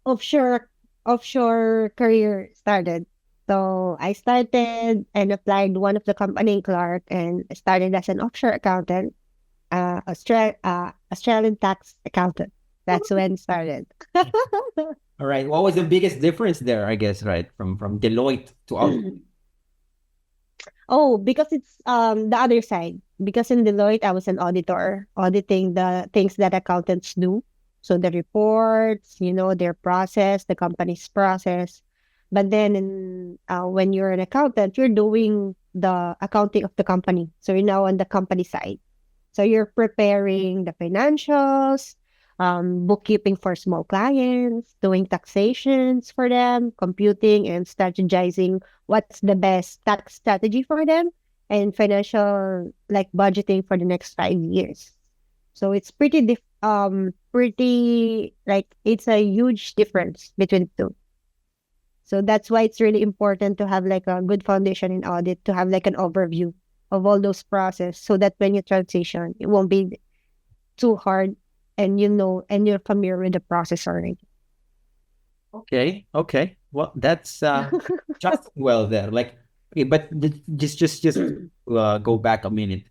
offshore offshore career started. So I started and applied one of the company in Clark and started as an offshore accountant, Australian tax accountant. That's when it started. All right. What was the biggest difference there, I guess, right? From Deloitte to out. Oh, because it's the other side. Because in Deloitte, I was an auditor, auditing the things that accountants do. So the reports, their process, the company's process. But then when you're an accountant, you're doing the accounting of the company. So you're now on the company side. So you're preparing the financials, bookkeeping for small clients, doing taxations for them, computing and strategizing what's the best tax strategy for them, and financial like budgeting for the next 5 years. So it's pretty like it's a huge difference between the two. So that's why it's really important to have like a good foundation in audit to have like an overview of all those process so that when you transition, it won't be too hard and and you're familiar with the process already. Okay, okay. Well, that's just well there. Like, okay, but just go back a minute.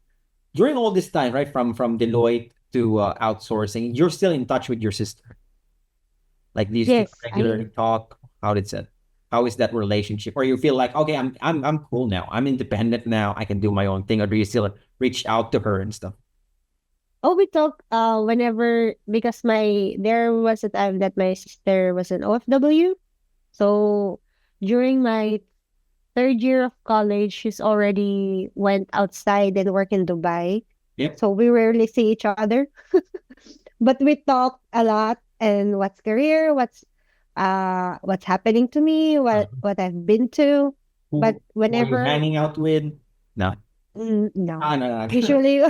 during all this time, right, from Deloitte to outsourcing, you're still in touch with your sister. Like, do you still Yes, regularly talk? How did that? How is that relationship? Or you feel like, okay, I'm cool now. I'm independent now. I can do my own thing. Or do you still reach out to her and stuff? oh, we talk whenever, because there was a time that my sister was an OFW. So during my third year of college, she's already went outside and work in Dubai. Yep. So we rarely see each other, but we talk a lot, and what's happening to me, what I've been to. But Who are you whenever hanging out with? No. no, Ah, no, no. usually Who are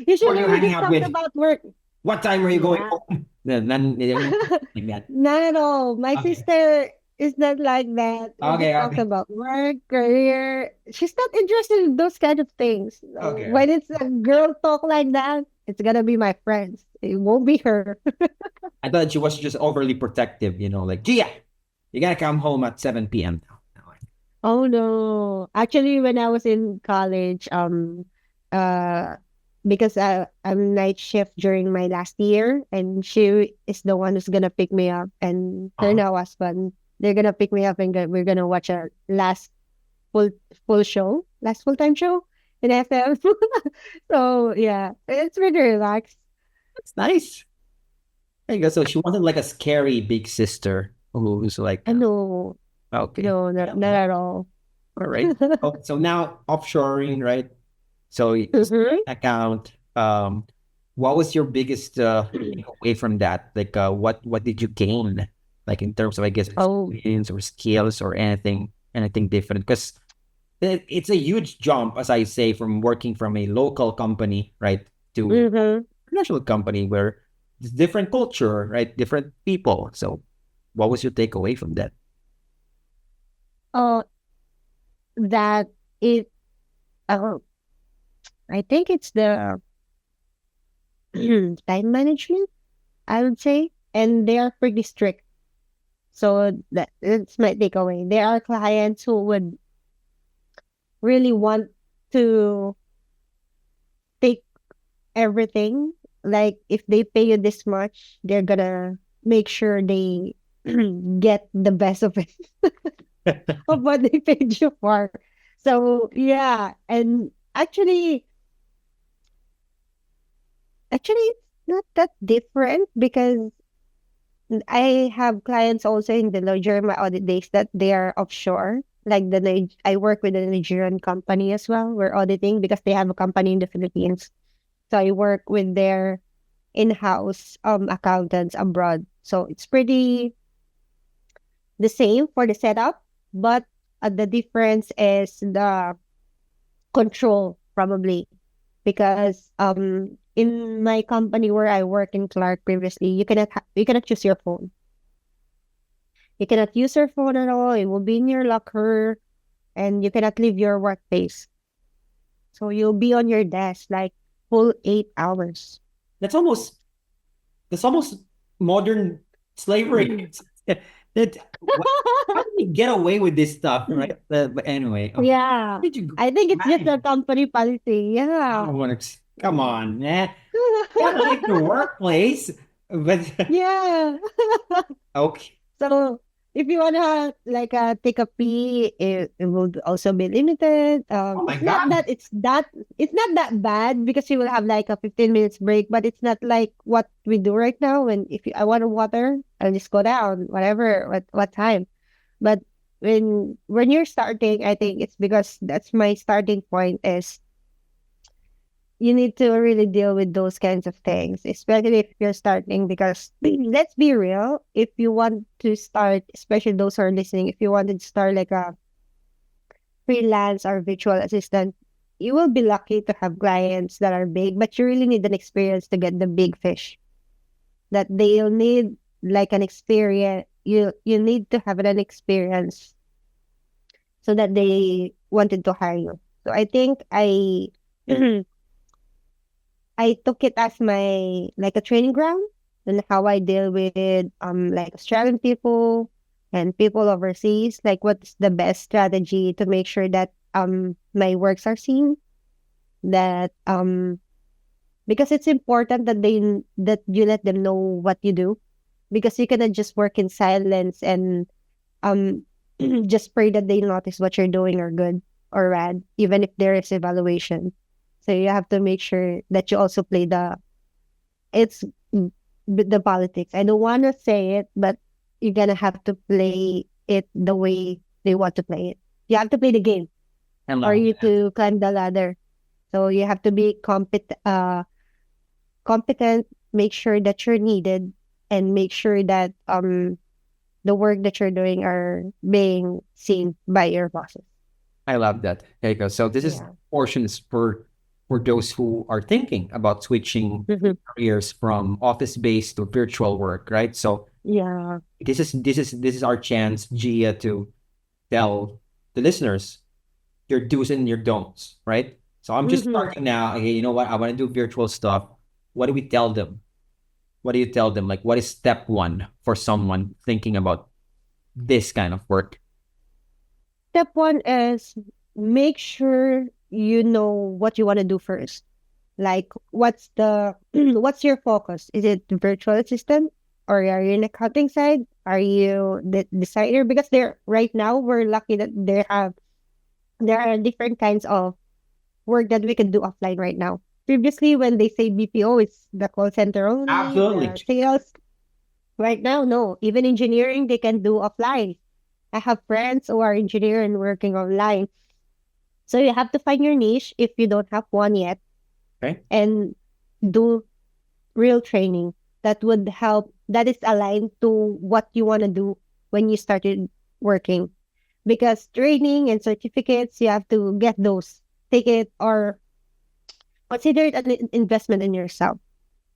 usually you we hanging just out talk with? about work. What time are you going Yeah. home? None, like that. Not at all. My Okay. sister is not like that. We Okay, just talk okay. about work, career. She's not interested in those kind of things. So Okay. when it's a girl talk like that, it's gonna be my friends. It won't be her. I thought she was just overly protective, like, Gia, you gotta come home at 7 p.m. now. Oh no. Actually, when I was in college, uh, because I'm night shift during my last year, and she is the one who's gonna pick me up, and her Uh-huh. and her husband, they're gonna pick me up, and we're gonna watch a full full show, last full time show in FM. So yeah, it's really relaxed. That's nice. There you go. So she wasn't like a scary big sister who's like, No, okay, no, yeah, not at all. all right. Oh, so now offshoring, right? So Mhm. account. What was your biggest takeaway from that? Like, what did you gain, like in terms of, I guess, Oh, experience or skills or anything different? Because it's a huge jump, as I say, from working from a local company, right, to mm-hmm. international company where it's different culture, right, different people. So, what was your takeaway from that? Oh, that it. Oh, I think it's the time management, I would say, and they are pretty strict. So that's my takeaway. There are clients who would really want to take everything. Like if they pay you this much, they're gonna make sure they get the best of it of what they paid you for. So yeah, and actually it's not that different, because I have clients also in the during my audit days that they are offshore. Like I work with a Nigerian company as well. We're auditing because they have a company in the Philippines. So I work with their in-house accountants abroad. So it's pretty the same for the setup, but the difference is the control, probably, because in my company where I work in Clark previously, you cannot use your phone. You cannot use your phone at all. It will be in your locker, and you cannot leave your workplace. So you'll be on your desk like full 8 hours. That's almost that's almost modern slavery. That how did we get away with this stuff, right? But anyway, how Yeah. did you I think it's just manage? a company policy. I Yeah. don't want to. Come on, man. Gotta leave the workplace. But Yeah. okay. So if you wanna like take a pee, it will also be limited. Oh my It's not God. that it's not that bad, because you will have like a 15 minutes break, but it's not like what we do right now. When if I want water, I'll just go down, whatever, what time. But when you're starting, I think it's because that's my starting point is you need to really deal with those kinds of things, especially if you're starting. Because let's be real, if you want to start, especially those who are listening, if you wanted to start like a freelance or virtual assistant, you will be lucky to have clients that are big, but you really need an experience to get the big fish. That they'll need like an experience. You need to have an experience so that they wanted to hire you. So I think I took it as my like a training ground, and how I deal with like Australian people and people overseas. Like what's the best strategy to make sure that my works are seen. that because it's important that that you let them know what you do, because you cannot just work in silence and um just pray that they notice what you're doing or good or bad, even if there is evaluation. So you have to make sure that you also play it's the politics. I don't want to say it, but you're gonna have to play it the way they want to play it. You have to play the game I for love you that. to climb the ladder. So you have to be competent, make sure that you're needed, and make sure that the work that you're doing are being seen by your bosses. I love that. There you go. So this is Yeah. portions for those who are thinking about switching Mhm. careers from office based to virtual work, right? So Yeah. this is our chance, Gia, to tell the listeners your do's and your don'ts, right? So I'm just Mm-hmm. starting now. Okay, you know what? I want to do virtual stuff. What do we tell them? What do you tell them? Like, what is step one for someone thinking about this kind of work? Step one is make sure you know what you want to do first. Like, what's the what's your focus? Is it virtual assistant, or are you in the accounting side? Are you the designer? Because there right now we're lucky that there are different kinds of work that we can do offline right now. Previously, when they say BPO, it's the call center only, Absolutely. the sales. Right now, no. Even engineering, they can do offline. I have friends who are engineer and working online. So you have to find your niche if you don't have one yet, Okay. and do real training that would help, that is aligned to what you want to do when you started working. Because training and certificates, you have to get those. Take it or consider it an investment in yourself.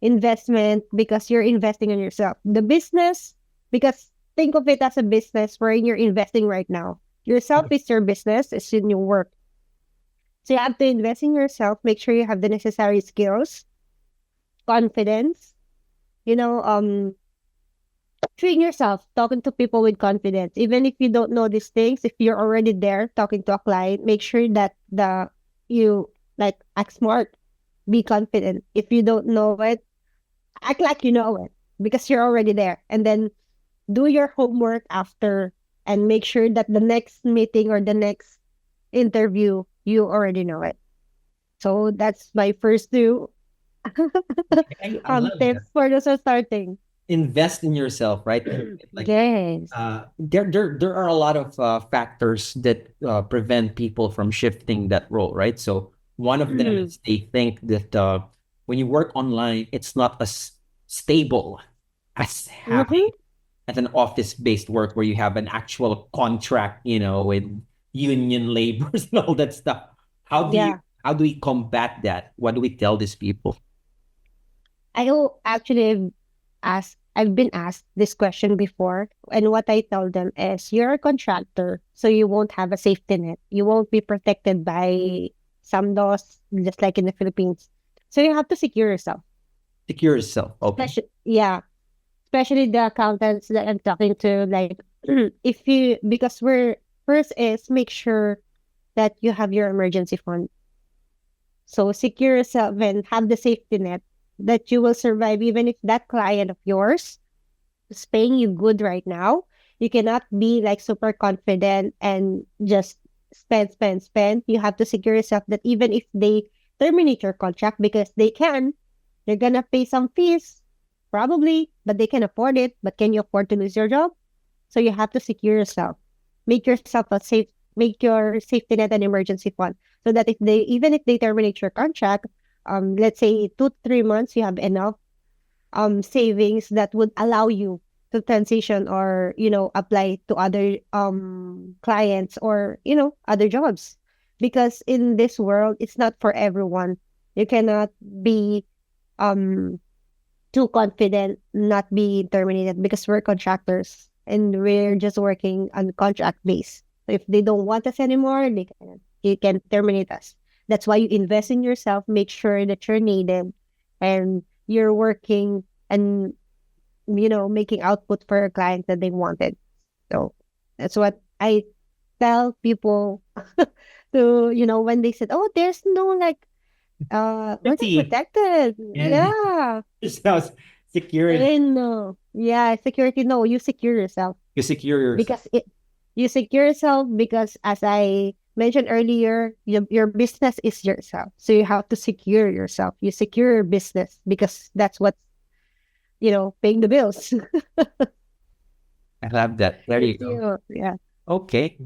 Investment because you're investing in yourself. The business, because think of it as a business wherein you're investing right now. Yourself is your business, it's in your work. So you have to invest in yourself, make sure you have the necessary skills, confidence, you know, treat yourself, talking to people with confidence. Even if you don't know these things, if you're already there talking to a client, make sure that you like act smart, be confident. If you don't know it, act like you know it because you're already there. And then do your homework after and make sure that the next meeting or the next interview, you already know it. So that's my first two I love that. tips for those who are starting. Invest in yourself, right? Like Yes. there are a lot of factors that prevent people from shifting that role, right? So one of them Mhm. is they think that when you work online, it's not as stable as Mhm. having at an office-based work where you have an actual contract, with union labors and all that stuff. How do you Yeah. how do we combat that? What do we tell these people? Actually I've been asked this question before, and what I tell them is you're a contractor, so you won't have a safety net. You won't be protected by some laws, just like in the Philippines. So you have to secure yourself. Secure yourself. Okay. Especially the accountants that I'm talking to, like if you because we're first is make sure that you have your emergency fund. So secure yourself and have the safety net that you will survive even if that client of yours is paying you good right now. You cannot be like super confident and just spend, spend, spend. You have to secure yourself that even if they terminate your contract, because they can, they're gonna pay some fees, probably, but they can afford it. But can you afford to lose your job? So you have to secure yourself. Make yourself a safe, make your safety net an emergency fund so that even if they terminate your contract, let's say 2 to 3 months, you have enough savings that would allow you to transition or apply to other clients or other jobs, because in this world it's not for everyone. You cannot be um too confident not be terminated, because we're contractors and we're just working on contract base. So if they don't want us anymore, you can terminate us. That's why you invest in yourself, make sure that you're needed and you're working and making output for your clients that they wanted. So that's what I tell people to when they said, oh, there's no like we're not Security. protected. Yeah. Yeah. Sounds security. And no. Yeah, security. No, you secure yourself You secure yourself. because you secure yourself because as I mentioned earlier, your business is yourself. So you have to secure yourself. You secure your business because that's what's, paying the bills. I love that. There you It's go. you. Yeah. Okay.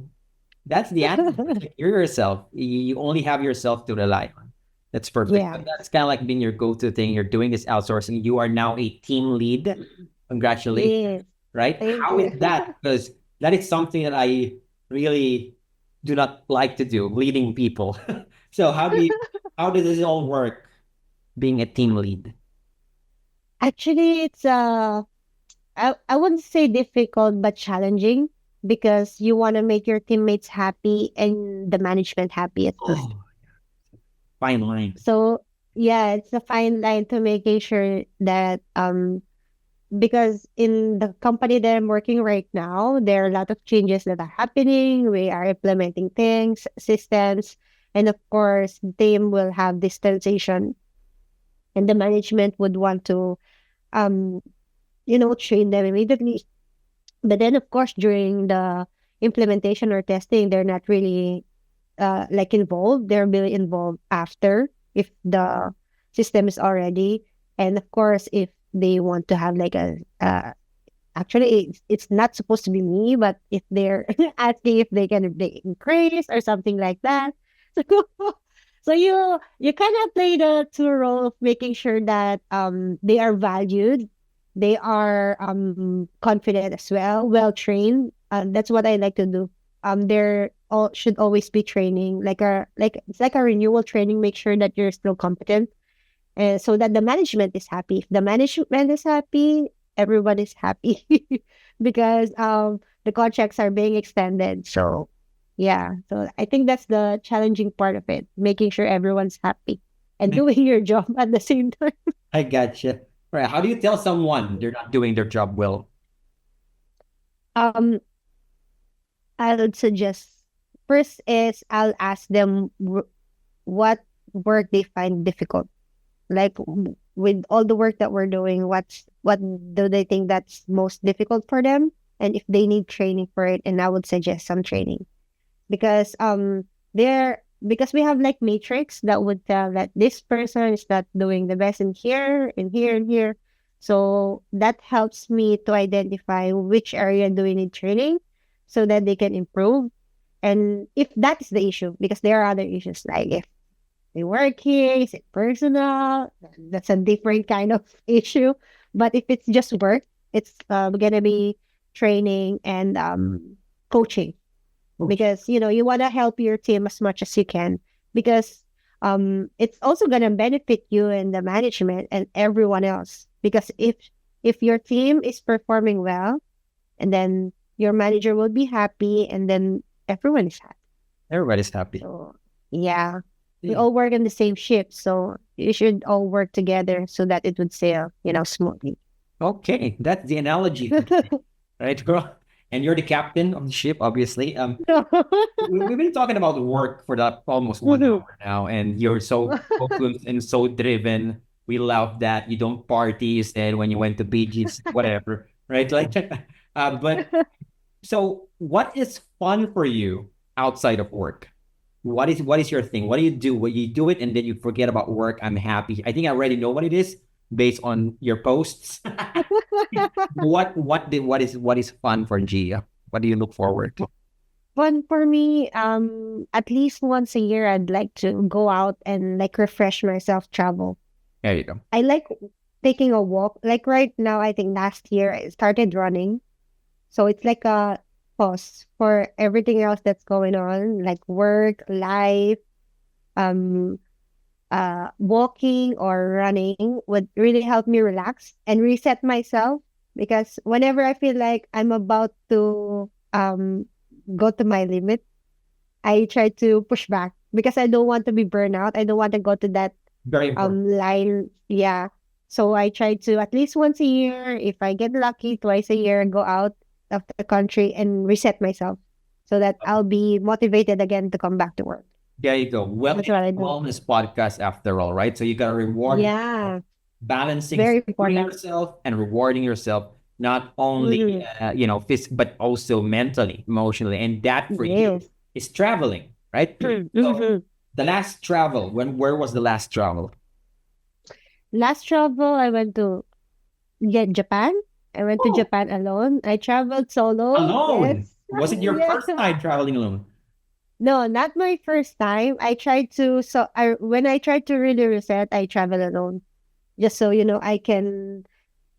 That's the answer. Secure yourself. You only have yourself to rely on. That's perfect. Yeah. So that's kind of like being your go-to thing. You're doing this outsourcing. You are now a team lead. Congratulations. Yes. Right? Thank How is you. that? Because that is something that I really do not like to do, leading people. So how does this all work being a team lead? Actually, it's I wouldn't say difficult but challenging because you want to make your teammates happy and the management happy at the. Oh, fine line. So yeah, it's a fine line to making sure that because in the company that I'm working right now, there are a lot of changes that are happening. We are implementing things, systems, and of course, the team will have distanciation, and the management would want to um train them immediately. But then, of course, during the implementation or testing, they're not really like involved. They're really involved after if the system is already. And of course, if they want to have like actually, it's not supposed to be me, but if they're asking if they increase or something like that. So you kind of play the two role of making sure that they are valued, they are confident as well, well trained. That's what I like to do. There all should always be training, like it's like a renewal training. Make sure that you're still competent, and so that the management is happy. If the management is happy, everyone is happy because the contracts are being extended. So yeah, so I think that's the challenging part of it, making sure everyone's happy and doing your job at the same time. I gotcha. Right. How do you tell someone they're not doing their job well? Um, I would suggest first is I'll ask them what work they find difficult. Like with all the work that we're doing, what do they think that's most difficult for them, and if they need training for it, and I would suggest some training because there because we have like matrix that would tell that this person is not doing the best in here and here and here. So that helps me to identify which area do we need training so that they can improve. And if that is the issue, because there are other issues like if they working, is it personal? That's a different kind of issue. But if it's just work, it's gonna be training and coaching because you want to help your team as much as you can because it's also going to benefit you and the management and everyone else because if your team is performing well and then your manager will be happy and then everyone is happy. Everybody's happy. So yeah, we Yeah. all work in the same shift, so you should all work together so that it would sail smoothly. Okay, that's the analogy, right, girl? And you're the captain of the ship, obviously. We've been talking about work for that almost 1 hour now, and you're so focused and so driven. We love that you don't party. You said when you went to BGs, whatever, right? Like, but so what is fun for you outside of work? What is your thing? What do you do? What you do it and then you forget about work? I'm happy. I think I already know what it is based on your posts. What is fun for Gia? What do you look forward to? Fun for me, at least once a year, I'd like to go out and like refresh myself, travel. There you go. I like taking a walk. Like right now, I think last year I started running. So it's like a pause for everything else that's going on, like work, life, um, walking or running would really help me relax and reset myself because whenever I feel like I'm about to go to my limit, I try to push back because I don't want to be burned out. I don't want to go to that Very important. line. Yeah. So I try to at least once a year, if I get lucky, twice a year, go out of the country and reset myself so that I'll be motivated again to come back to work. There you go. Well, That's it's what I a do. wellness podcast after all, right? So you got to reward yourself, Yeah, balancing very supporting important. yourself and rewarding yourself, not only, Mhm. but also mentally, emotionally. And that for you Yes. is traveling, right? So Mhm. the last travel, where was the last travel? Last travel, I went to Japan. I went to Oh, Japan alone. I traveled solo. Yes. alone. Was it your Yeah. first time traveling alone? No, not my first time. I tried to so I when I tried to really reset, I travel alone. Just so I can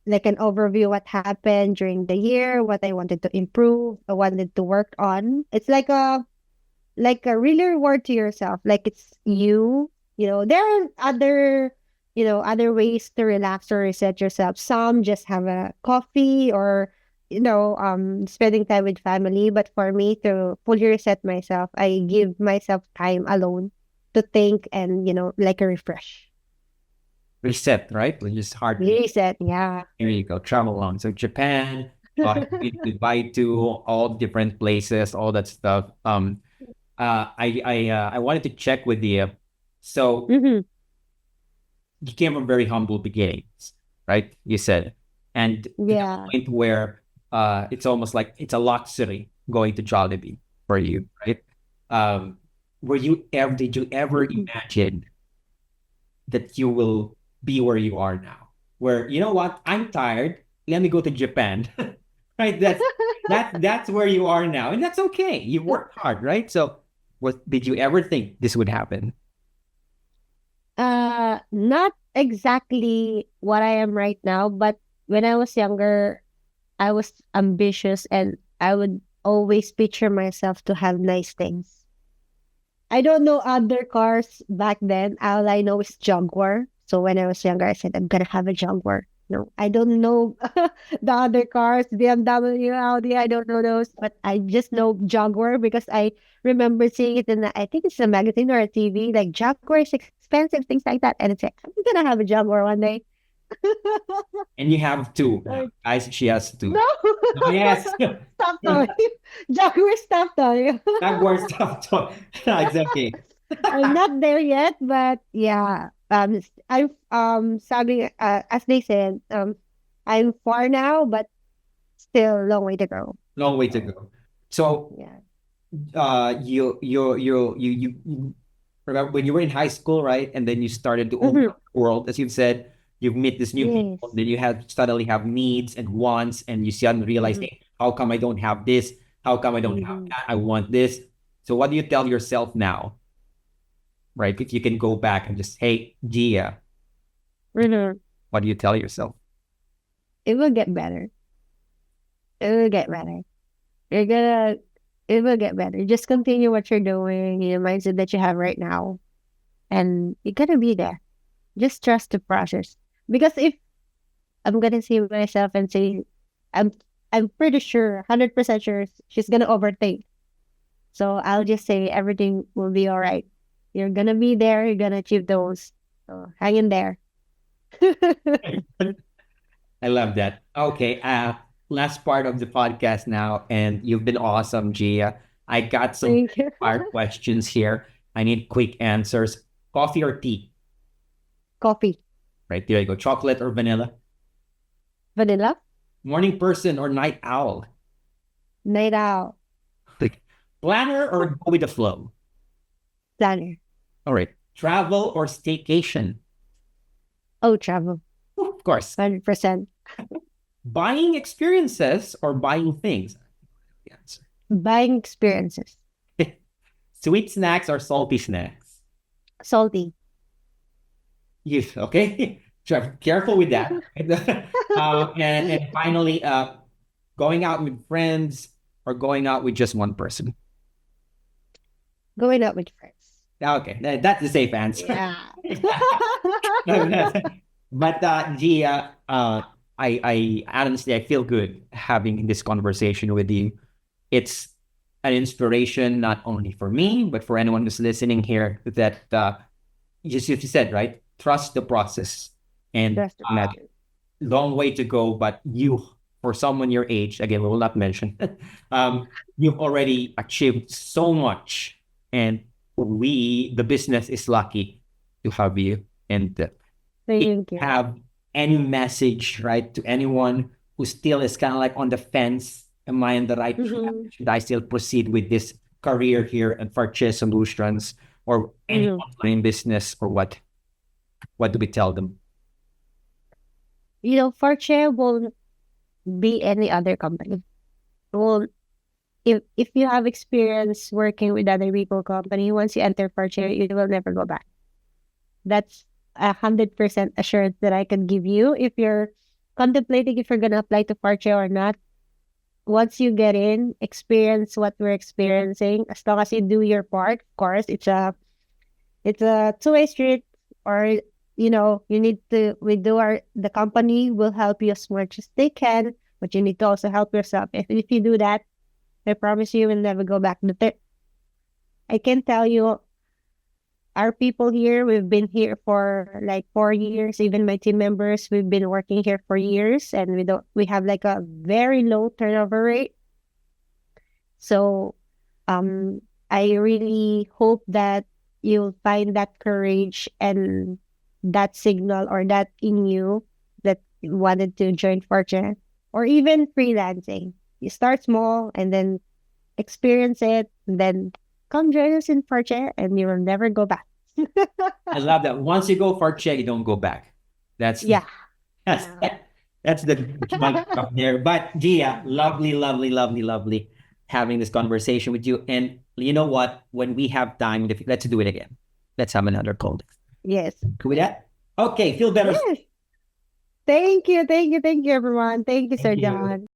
like an overview what happened during the year, what I wanted to improve, I wanted to work on. It's like a really reward to yourself. Like it's you. There are other ways to relax or reset yourself. Some just have a coffee or spending time with family. But for me to fully reset myself, I give myself time alone to think and like a refresh. Reset, right? Which is hard to. Reset, yeah. Here you go, travel alone. So Japan, you've been to Dubai to all different places, all that stuff. I wanted to check with you. So Mm-hmm. you came from very humble beginnings, right? You said, and to the Yeah. point where it's almost like it's a luxury going to Jollibee for you, right? Um, did you ever Mhm. imagine that you will be where you are now? Where you know what? I'm tired. Let me go to Japan. Right? That's where you are now. And that's okay. You worked hard, right? So what did you ever think this would happen? Not exactly what I am right now, but when I was younger, I was ambitious and I would always picture myself to have nice things. I don't know other cars back then. All I know is Jaguar. So when I was younger, I said, I'm gonna have a Jaguar. No, I don't know the other cars, BMW, Audi. I don't know those, but I just know Jaguar because I remember seeing it in I think it's a magazine or a TV, like Jaguar is expensive, things like that. And it's like, I'm gonna have a Jaguar one day. And you have two now. Like, Guys, she has two. no, Oh, yes. stop talking. Jaguar, stop talking. Jaguar stuff. It's okay. I'm not there yet, but yeah. I'm sabi as they said, I'm far now, but still long way to go. Long way to So go. So yeah. you remember when you were in high school, right? And then you started to open Mhm. up the world, as you've said, you've met these new Yes. people, then you have suddenly have needs and wants, and you suddenly realize, Mhm. hey, how come I don't have this? How come I don't have Mhm. that? I want this. So what do you tell yourself now, right? If you can go back and just, hey, Gia, Mhm. what do you tell yourself? It will get better. It will get better. You're gonna. It will get better. Just continue what you're doing, your mindset that you have right now, and you're gonna be there. Just trust the process. Because if I'm gonna see myself and say, I'm I'm pretty sure, 100% sure she's gonna overthink. So I'll just say everything will be all right. You're gonna be there. You're gonna achieve those. So hang in there. I love that. Okay, last part of the podcast now, and you've been awesome, Gia. I got some Thank you. fire questions here. I need quick answers. Coffee or tea? Coffee, Right, there you go. Chocolate or vanilla? vanilla, Morning person or night owl? night out, Like planner or go with the flow? planner. All right. Travel or staycation? Oh, travel, Of course. 100%. Buying experiences or buying things? Yes. Buying experiences, Sweet snacks or salty snacks? salty. Yes, okay. Careful with that. And finally, going out with friends or going out with just one person. Going out with friends. Okay, that's the safe answer. Yeah. But Gia, I honestly I feel good having this conversation with you. It's an inspiration not only for me but for anyone who's listening here. That just as you said, right? Trust the process, and Trust the process. long way to go. But you, for someone your age, again, we will not mention, you've already achieved so much, and the business is lucky to have you. And if you Thank you. have any message, right, to anyone who still is kind of like on the fence, am I on the right track? Mhm. Should I still proceed with this career here at Farche Solutions, or any Mhm. online business, or what? What do we tell them? Fortune won't be any other company. Well, if you have experience working with other people company, once you enter Fortune, you will never go back. That's 100% assurance that I can give you. If you're contemplating if you're gonna apply to Fortune or not, once you get in, experience what we're experiencing. As long as you do your part, of course, it's a two-way street. Or you need to the company will help you as much as they can, but you need to also help yourself. If you do that, I promise you will never go back. I can tell you, our people here, we've been here for like 4 years. Even my team members, we've been working here for years, and we have like a very low turnover rate. So, I really hope that you'll find that courage and that signal, or that in you, that you wanted to join Fortune, or even freelancing. You start small and then experience it, and then come join us in Fortune, and you will never go back. I love that. Once you go Farche, you don't go back. That's Yeah. that's Yeah. that's the mic up there. But Gia, lovely, lovely, lovely, lovely having this conversation with you. And you know what? When we have time, let's do it again. Let's have another call. Yes. Cool with that? Okay, feel better. Yes. Thank you. Thank you. Thank you, everyone. Thank you, Sir Thank you. John.